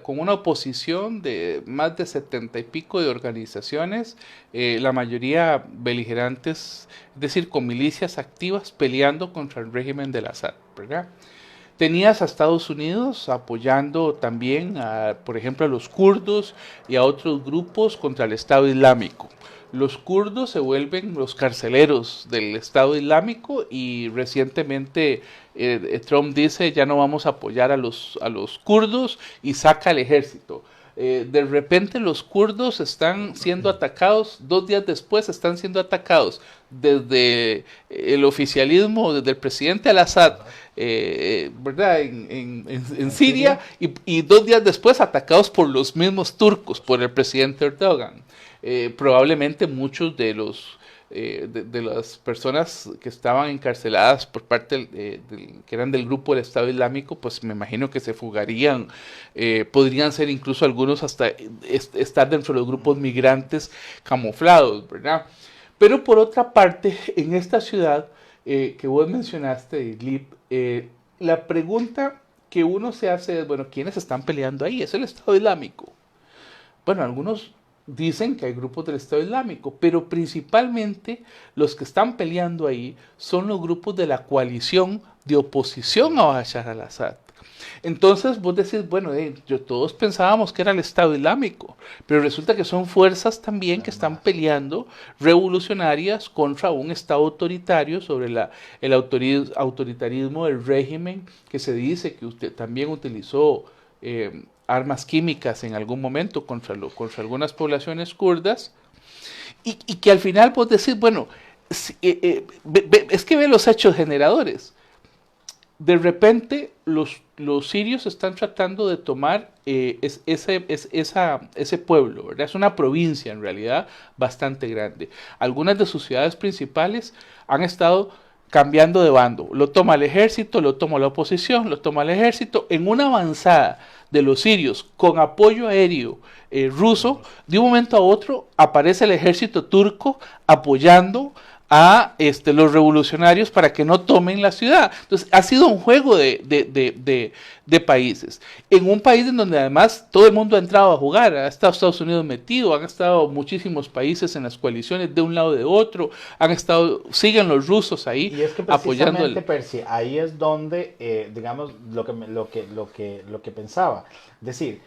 una oposición de más de 70 y pico de organizaciones, la mayoría beligerantes, es decir, con milicias activas peleando contra el régimen del Assad, ¿verdad? Tenías a Estados Unidos apoyando también, por ejemplo, a los kurdos y a otros grupos contra el Estado Islámico. Los kurdos se vuelven los carceleros del Estado Islámico y recientemente Trump dice ya no vamos a apoyar a los kurdos y saca el ejército. De repente los kurdos están siendo atacados, 2 días después están siendo atacados desde el oficialismo, desde el presidente al-Assad, ¿verdad? En Siria y 2 días después atacados por los mismos turcos, por el presidente Erdogan. Probablemente muchos de los de las personas que estaban encarceladas por parte que eran del grupo del Estado Islámico, pues me imagino que se fugarían, podrían ser incluso algunos hasta estar dentro de los grupos migrantes camuflados, ¿verdad? Pero por otra parte, en esta ciudad que vos mencionaste, Idlib, la pregunta que uno se hace es, bueno, ¿quiénes están peleando ahí? Es el Estado Islámico. Bueno, algunos dicen que hay grupos del Estado Islámico, pero principalmente los que están peleando ahí son los grupos de la coalición de oposición a Bashar al-Assad. Entonces vos decís, bueno, todos pensábamos que era el Estado Islámico, pero resulta que son fuerzas también que están peleando revolucionarias contra un Estado autoritario sobre el autoritarismo del régimen que se dice que usted también utilizó armas químicas en algún momento contra algunas poblaciones kurdas y que al final vos decís, bueno, es que ve los hechos generadores. De repente los sirios están tratando de tomar ese pueblo, ¿verdad? Es una provincia en realidad bastante grande. Algunas de sus ciudades principales han estado cambiando de bando. Lo toma el ejército, lo toma la oposición, lo toma el ejército. En una avanzada de los sirios con apoyo aéreo ruso, de un momento a otro aparece el ejército turco apoyando a los revolucionarios para que no tomen la ciudad. Entonces ha sido un juego de países. En un país en donde además todo el mundo ha entrado a jugar, ha estado Estados Unidos metido, han estado muchísimos países en las coaliciones de un lado de otro, siguen los rusos ahí y es que apoyando Percy, ahí es donde, digamos, lo que pensaba. Es decir,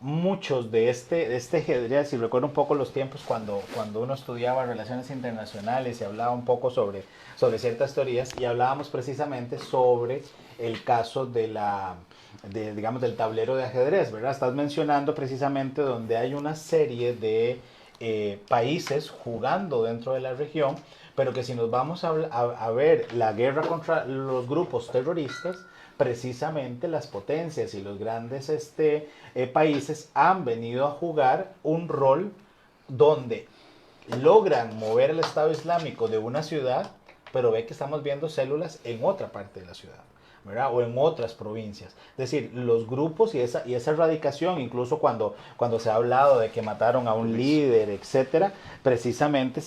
muchos de este ajedrez, y recuerdo un poco los tiempos cuando uno estudiaba relaciones internacionales y hablaba un poco sobre ciertas teorías, y hablábamos precisamente sobre el caso digamos, del tablero de ajedrez, ¿verdad? Estás mencionando precisamente donde hay una serie de países jugando dentro de la región, pero que si nos vamos a ver la guerra contra los grupos terroristas, precisamente las potencias y los grandes países han venido a jugar un rol donde logran mover el Estado Islámico de una ciudad, pero ve que estamos viendo células en otra parte de la ciudad, ¿verdad? O en otras provincias. Es decir, los grupos y esa erradicación, incluso cuando se ha hablado de que mataron a un líder, etcétera, precisamente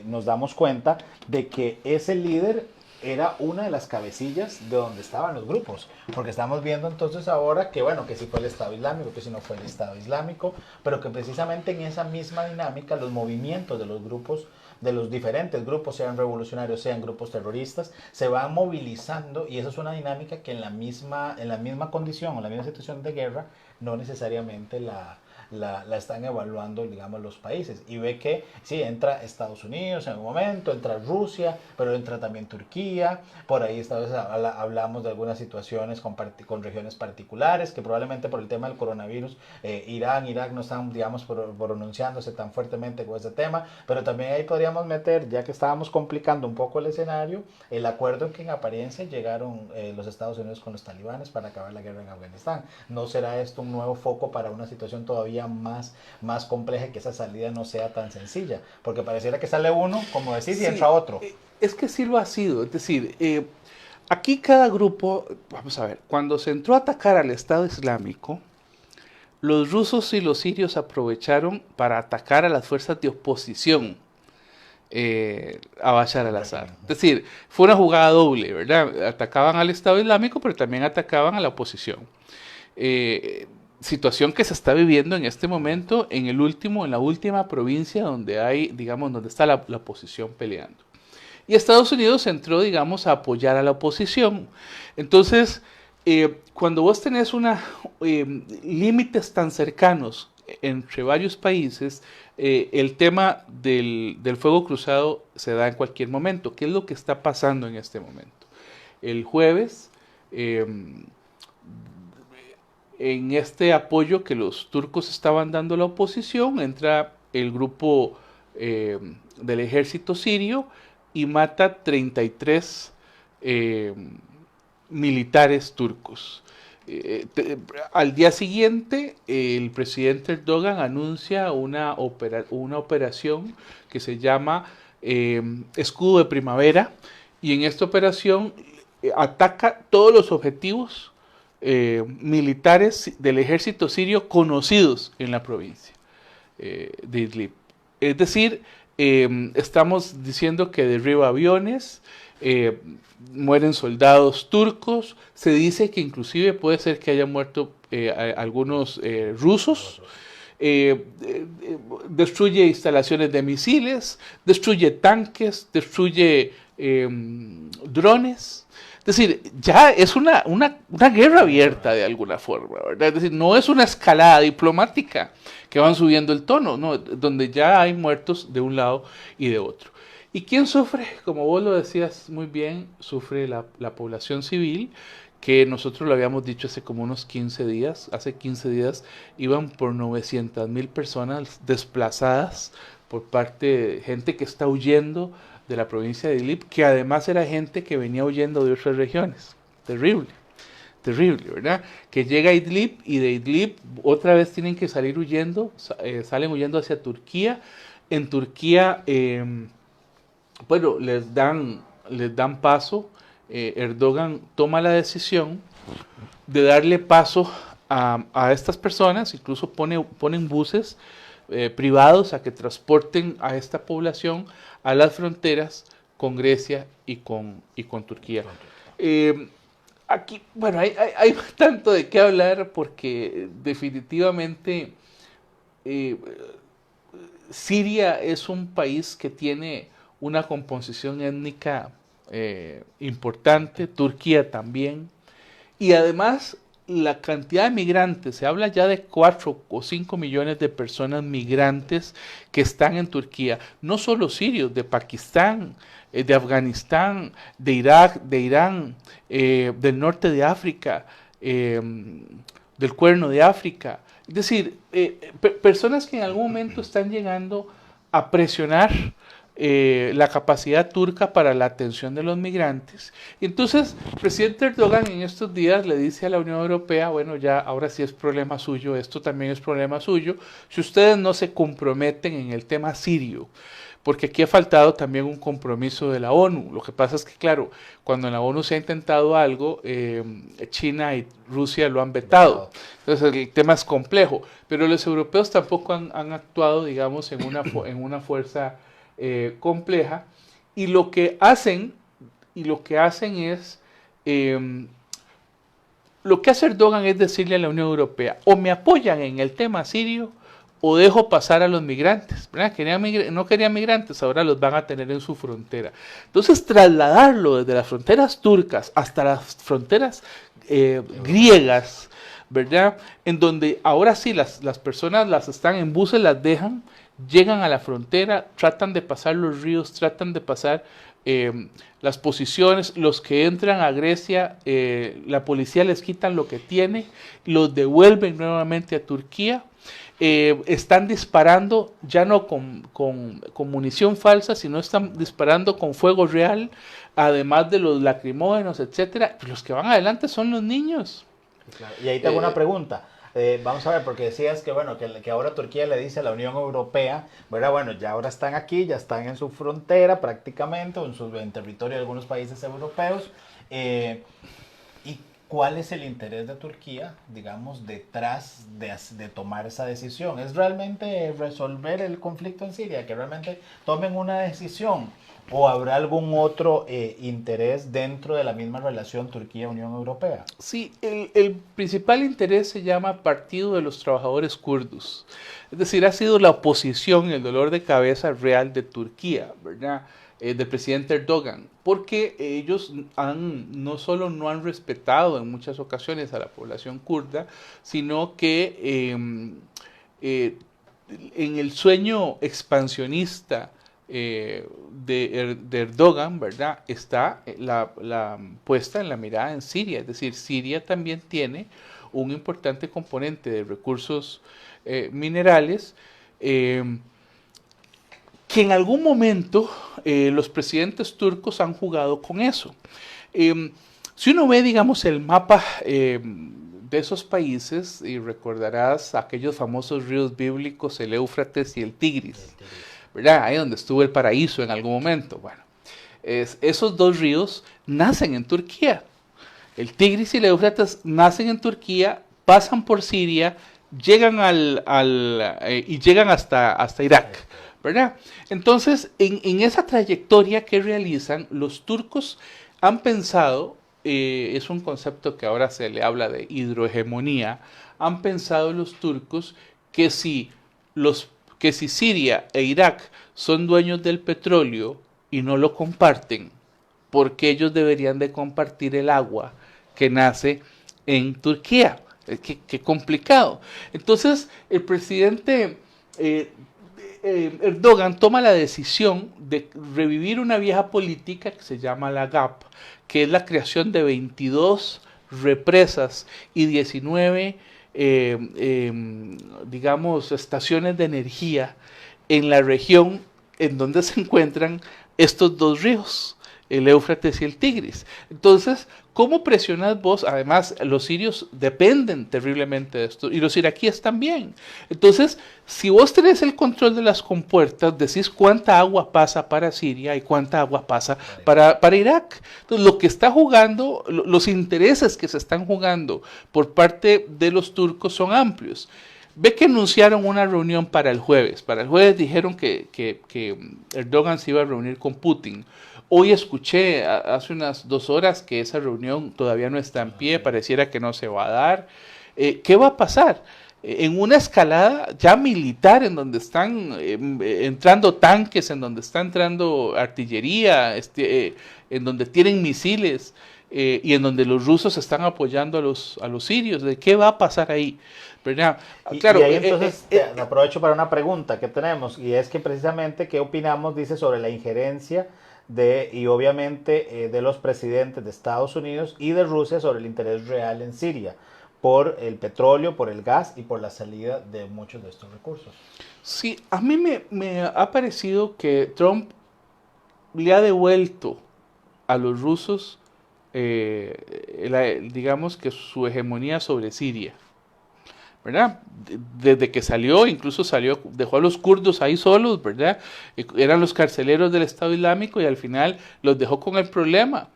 nos damos cuenta de que ese líder era una de las cabecillas de donde estaban los grupos, porque estamos viendo entonces ahora que bueno, que si fue el Estado Islámico, que si no fue el Estado Islámico, pero que precisamente en esa misma dinámica los movimientos de los grupos, de los diferentes grupos, sean revolucionarios, sean grupos terroristas, se van movilizando, y eso es una dinámica que en la misma condición o en la misma situación de guerra no necesariamente la están evaluando, digamos, los países, y ve que sí, entra Estados Unidos en un momento, entra Rusia, pero entra también Turquía, por ahí hablamos de algunas situaciones con regiones particulares, que probablemente por el tema del coronavirus, Irán, Irak no están, digamos, pronunciándose tan fuertemente con ese tema, pero también ahí podríamos meter, ya que estábamos complicando un poco el escenario, el acuerdo en que en apariencia llegaron los Estados Unidos con los talibanes para acabar la guerra en Afganistán. ¿No será esto un nuevo foco para una situación todavía más compleja, que esa salida no sea tan sencilla? Porque pareciera que sale uno, como decís, y entra otro. Es que sí lo ha sido. Es decir, aquí cada grupo, vamos a ver, cuando se entró a atacar al Estado Islámico, los rusos y los sirios aprovecharon para atacar a las fuerzas de oposición a Bashar al-Assad. Es decir, fue una jugada doble, ¿verdad? Atacaban al Estado Islámico, pero también atacaban a la oposición. Situación que se está viviendo en este momento en la última provincia donde hay, digamos, donde está la oposición peleando. Y Estados Unidos entró, digamos, a apoyar a la oposición. Entonces, cuando vos tenés límites tan cercanos entre varios países, el tema del fuego cruzado se da en cualquier momento. ¿Qué es lo que está pasando en este momento? El jueves, en este apoyo que los turcos estaban dando a la oposición, entra el grupo del ejército sirio y mata 33 militares turcos. Al día siguiente, el presidente Erdogan anuncia una operación que se llama escudo de primavera, y en esta operación ataca todos los objetivos militares del ejército sirio conocidos en la provincia de Idlib. Es decir, estamos diciendo que derriba aviones, mueren soldados turcos, se dice que inclusive puede ser que hayan muerto algunos rusos, destruye instalaciones de misiles, destruye tanques, destruye drones. Es decir, ya es una guerra abierta de alguna forma, ¿verdad? Es decir, no es una escalada diplomática que van subiendo el tono, no, donde ya hay muertos de un lado y de otro. ¿Y quién sufre? Como vos lo decías muy bien, sufre la población civil, que nosotros lo habíamos dicho hace como unos 15 días. Hace 15 días iban por 900,000 personas desplazadas por parte de gente que está huyendo de la provincia de Idlib, que además era gente que venía huyendo de otras regiones. Terrible, terrible, ¿verdad? Que llega a Idlib y de Idlib otra vez tienen que salir huyendo, salen huyendo hacia Turquía. En Turquía, bueno, les dan paso. Erdogan toma la decisión de darle paso a estas personas, incluso ponen buses privados a que transporten a esta población a las fronteras con Grecia y con Turquía. Aquí, bueno, hay tanto de qué hablar porque definitivamente Siria es un país que tiene una composición étnica importante, Turquía también, y además la cantidad de migrantes, se habla ya de 4 o 5 millones de personas migrantes que están en Turquía, no solo sirios, de Pakistán, de Afganistán, de Irak, de Irán, del norte de África, del Cuerno de África, es decir, personas que en algún momento están llegando a presionar la capacidad turca para la atención de los migrantes. Y entonces, el presidente Erdogan en estos días le dice a la Unión Europea, bueno, ya ahora sí es problema suyo, esto también es problema suyo, si ustedes no se comprometen en el tema sirio, porque aquí ha faltado también un compromiso de la ONU. Lo que pasa es que, claro, cuando en la ONU se ha intentado algo, China y Rusia lo han vetado. Entonces el tema es complejo, pero los europeos tampoco han actuado, digamos, en una fuerza compleja, y lo que hacen es lo que hace Erdogan es decirle a la Unión Europea, o me apoyan en el tema sirio o dejo pasar a los migrantes, ¿verdad? No querían migrantes, ahora los van a tener en su frontera. Entonces trasladarlo desde las fronteras turcas hasta las fronteras griegas, ¿verdad? En donde ahora sí las personas las están en buses, las dejan, llegan a la frontera, tratan de pasar los ríos, tratan de pasar las posiciones, los que entran a Grecia, la policía les quitan lo que tiene, los devuelven nuevamente a Turquía, están disparando ya no con munición falsa, sino están disparando con fuego real, además de los lacrimógenos, etcétera. Los que van adelante son los niños. Claro. Y ahí tengo una pregunta. Vamos a ver, porque decías que bueno, que ahora Turquía le dice a la Unión Europea, ¿verdad? Bueno, ya ahora están aquí, ya están en su frontera prácticamente, o en territorio de algunos países europeos. ¿Y cuál es el interés de Turquía, digamos, detrás de tomar esa decisión? ¿Es realmente resolver el conflicto en Siria, que realmente tomen una decisión? ¿O habrá algún otro interés dentro de la misma relación Turquía-Unión Europea? Sí, el principal interés se llama Partido de los Trabajadores Kurdos. Es decir, ha sido la oposición, el dolor de cabeza real de Turquía, ¿verdad? Del presidente Erdogan, porque ellos no solo no han respetado en muchas ocasiones a la población kurda, sino que en el sueño expansionista de Erdogan, ¿verdad? Está la puesta en la mirada en Siria, es decir, Siria también tiene un importante componente de recursos minerales que en algún momento los presidentes turcos han jugado con eso. Si uno ve, digamos, el mapa de esos países, y recordarás aquellos famosos ríos bíblicos, el Éufrates y el Tigris, ¿verdad? Ahí donde estuvo el paraíso en algún momento. Bueno, esos dos ríos nacen en Turquía. El Tigris y el Éufrates nacen en Turquía, pasan por Siria, llegan y llegan hasta Irak, ¿verdad? Entonces, en esa trayectoria que realizan, los turcos han pensado, es un concepto que ahora se le habla de hidrohegemonía, han pensado los turcos que si Siria e Irak son dueños del petróleo y no lo comparten, porque ellos deberían de compartir el agua que nace en Turquía. Qué complicado. Entonces, el presidente Erdogan toma la decisión de revivir una vieja política que se llama la GAP, que es la creación de 22 represas y 19 digamos, estaciones de energía en la región en donde se encuentran estos dos ríos, el Éufrates y el Tigris. Entonces, ¿cómo presionás vos? Además, los sirios dependen terriblemente de esto, y los iraquíes también. Entonces, si vos tenés el control de las compuertas, decís cuánta agua pasa para Siria y cuánta agua pasa para Irak. Entonces, lo que está jugando, los intereses que se están jugando por parte de los turcos son amplios. Ve que anunciaron una reunión para el jueves. Para el jueves dijeron que Erdogan se iba a reunir con Putin. Hoy escuché hace unas 2 horas que esa reunión todavía no está en pie, pareciera que no se va a dar. ¿Qué va a pasar? En una escalada ya militar en donde están entrando tanques, en donde está entrando artillería, en donde tienen misiles y en donde los rusos están apoyando a los sirios. ¿De qué va a pasar ahí? ¿Verdad? Claro, y ahí entonces aprovecho para una pregunta que tenemos, y es que precisamente qué opinamos, dice, sobre la injerencia y obviamente de los presidentes de Estados Unidos y de Rusia sobre el interés real en Siria, por el petróleo, por el gas y por la salida de muchos de estos recursos. Sí, a mí me ha parecido que Trump le ha devuelto a los rusos, digamos que su hegemonía sobre Siria, ¿verdad? Desde que salió, incluso dejó a los kurdos ahí solos, ¿verdad? Eran los carceleros del Estado Islámico y al final los dejó con el problema.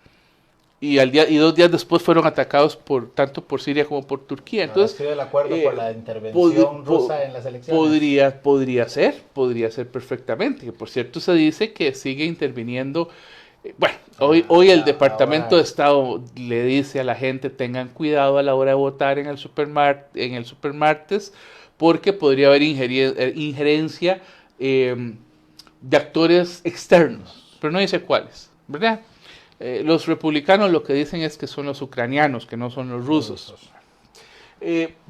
Y 2 días después fueron atacados tanto por Siria como por Turquía. Entonces, ¿ha sido el acuerdo por la intervención rusa en las elecciones? Podría ser perfectamente. Que por cierto se dice que sigue interviniendo. Bueno, hoy el Departamento de Estado le dice a la gente: tengan cuidado a la hora de votar en el supermartes, porque podría haber injerencia de actores externos, pero no dice cuáles, ¿verdad? Los republicanos lo que dicen es que son los ucranianos, que no son los rusos.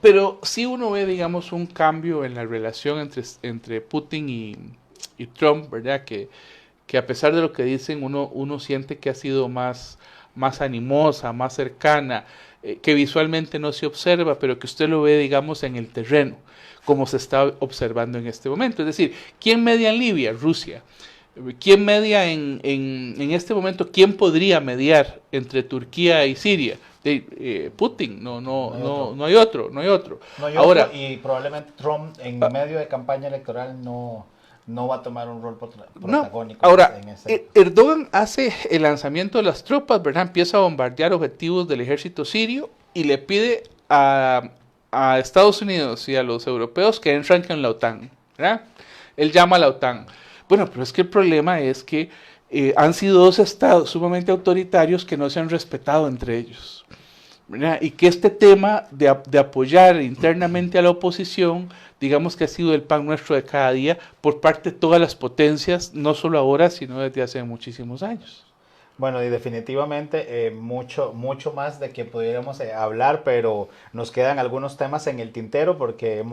Pero sí uno ve, digamos, un cambio en la relación entre Putin y Trump, ¿verdad? Que a pesar de lo que dicen, uno siente que ha sido más animosa, más cercana, que visualmente no se observa, pero que usted lo ve, digamos, en el terreno, como se está observando en este momento. Es decir, ¿quién media en Libia? Rusia. ¿Quién media en este momento? ¿Quién podría mediar entre Turquía y Siria? Putin, no hay otro. Ahora, y probablemente Trump en medio de campaña electoral no va a tomar un rol protagónico. Ahora, Erdogan hace el lanzamiento de las tropas, ¿verdad? Empieza a bombardear objetivos del ejército sirio y le pide a Estados Unidos y a los europeos que entren en la OTAN, ¿verdad? Él llama a la OTAN. Bueno, pero es que el problema es que han sido 2 estados sumamente autoritarios que no se han respetado entre ellos, ¿verdad? Y que este tema de apoyar internamente a la oposición, digamos que ha sido el pan nuestro de cada día por parte de todas las potencias, no solo ahora, sino desde hace muchísimos años. Bueno, y definitivamente mucho más de que pudiéramos hablar, pero nos quedan algunos temas en el tintero porque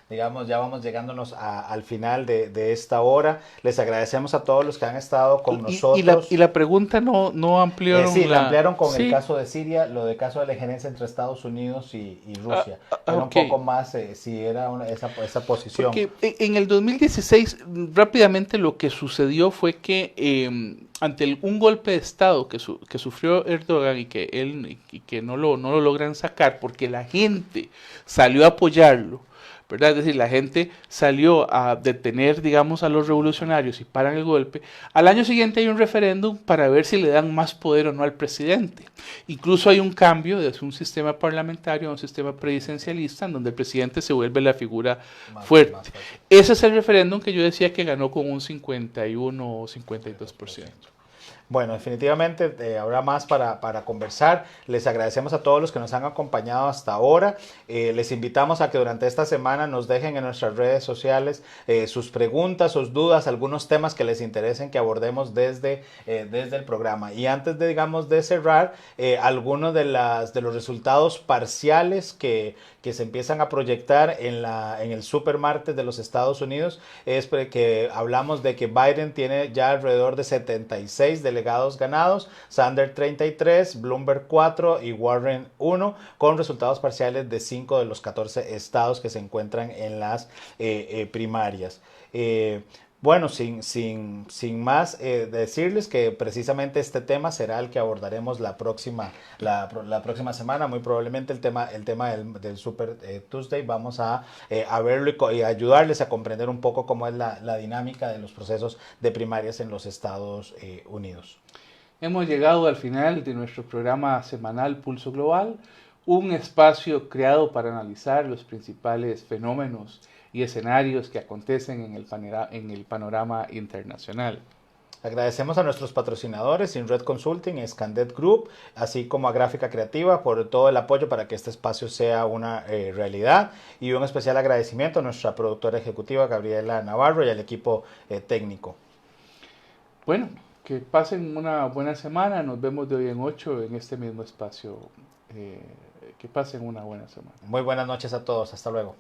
digamos, ya vamos llegándonos al final de esta hora. Les agradecemos a todos los que han estado con nosotros. Y la pregunta no ampliaron. Sí, la ampliaron con el caso de Siria, lo de caso de la injerencia entre Estados Unidos y Rusia. Pero okay. Un poco más si era esa posición. Porque en el 2016, rápidamente lo que sucedió fue que ante un golpe de Estado que sufrió Erdogan y que no lo logran sacar porque la gente salió a apoyarlo, ¿verdad? Es decir, la gente salió a detener, digamos, a los revolucionarios y paran el golpe. Al año siguiente hay un referéndum para ver si le dan más poder o no al presidente. Incluso hay un cambio de un sistema parlamentario a un sistema presidencialista en donde el presidente se vuelve la figura fuerte. Más fuerte. Ese es el referéndum que yo decía que ganó con un 51 o 52%. Bueno, definitivamente habrá más para conversar. Les agradecemos a todos los que nos han acompañado hasta ahora. Les invitamos a que durante esta semana nos dejen en nuestras redes sociales sus preguntas, sus dudas, algunos temas que les interesen que abordemos desde el programa. Y antes de, digamos, de cerrar, algunos de los resultados parciales que se empiezan a proyectar en el supermartes de los Estados Unidos es que hablamos de que Biden tiene ya alrededor de 76 delegados ganados, Sanders 33, Bloomberg 4 y Warren 1, con resultados parciales de 5 de los 14 estados que se encuentran en las primarias. Bueno, sin más decirles que precisamente este tema será el que abordaremos la próxima semana, muy probablemente el tema del Super Tuesday. Vamos a verlo y ayudarles a comprender un poco cómo es la dinámica de los procesos de primarias en los Estados Unidos. Hemos llegado al final de nuestro programa semanal Pulso Global, un espacio creado para analizar los principales fenómenos y escenarios que acontecen en el panorama internacional. Agradecemos a nuestros patrocinadores, InRed Consulting, Scandet Group, así como a Gráfica Creativa por todo el apoyo para que este espacio sea una realidad. Y un especial agradecimiento a nuestra productora ejecutiva, Gabriela Navarro, y al equipo técnico. Bueno, que pasen una buena semana. Nos vemos de hoy en 8 en este mismo espacio. Que pasen una buena semana. Muy buenas noches a todos. Hasta luego.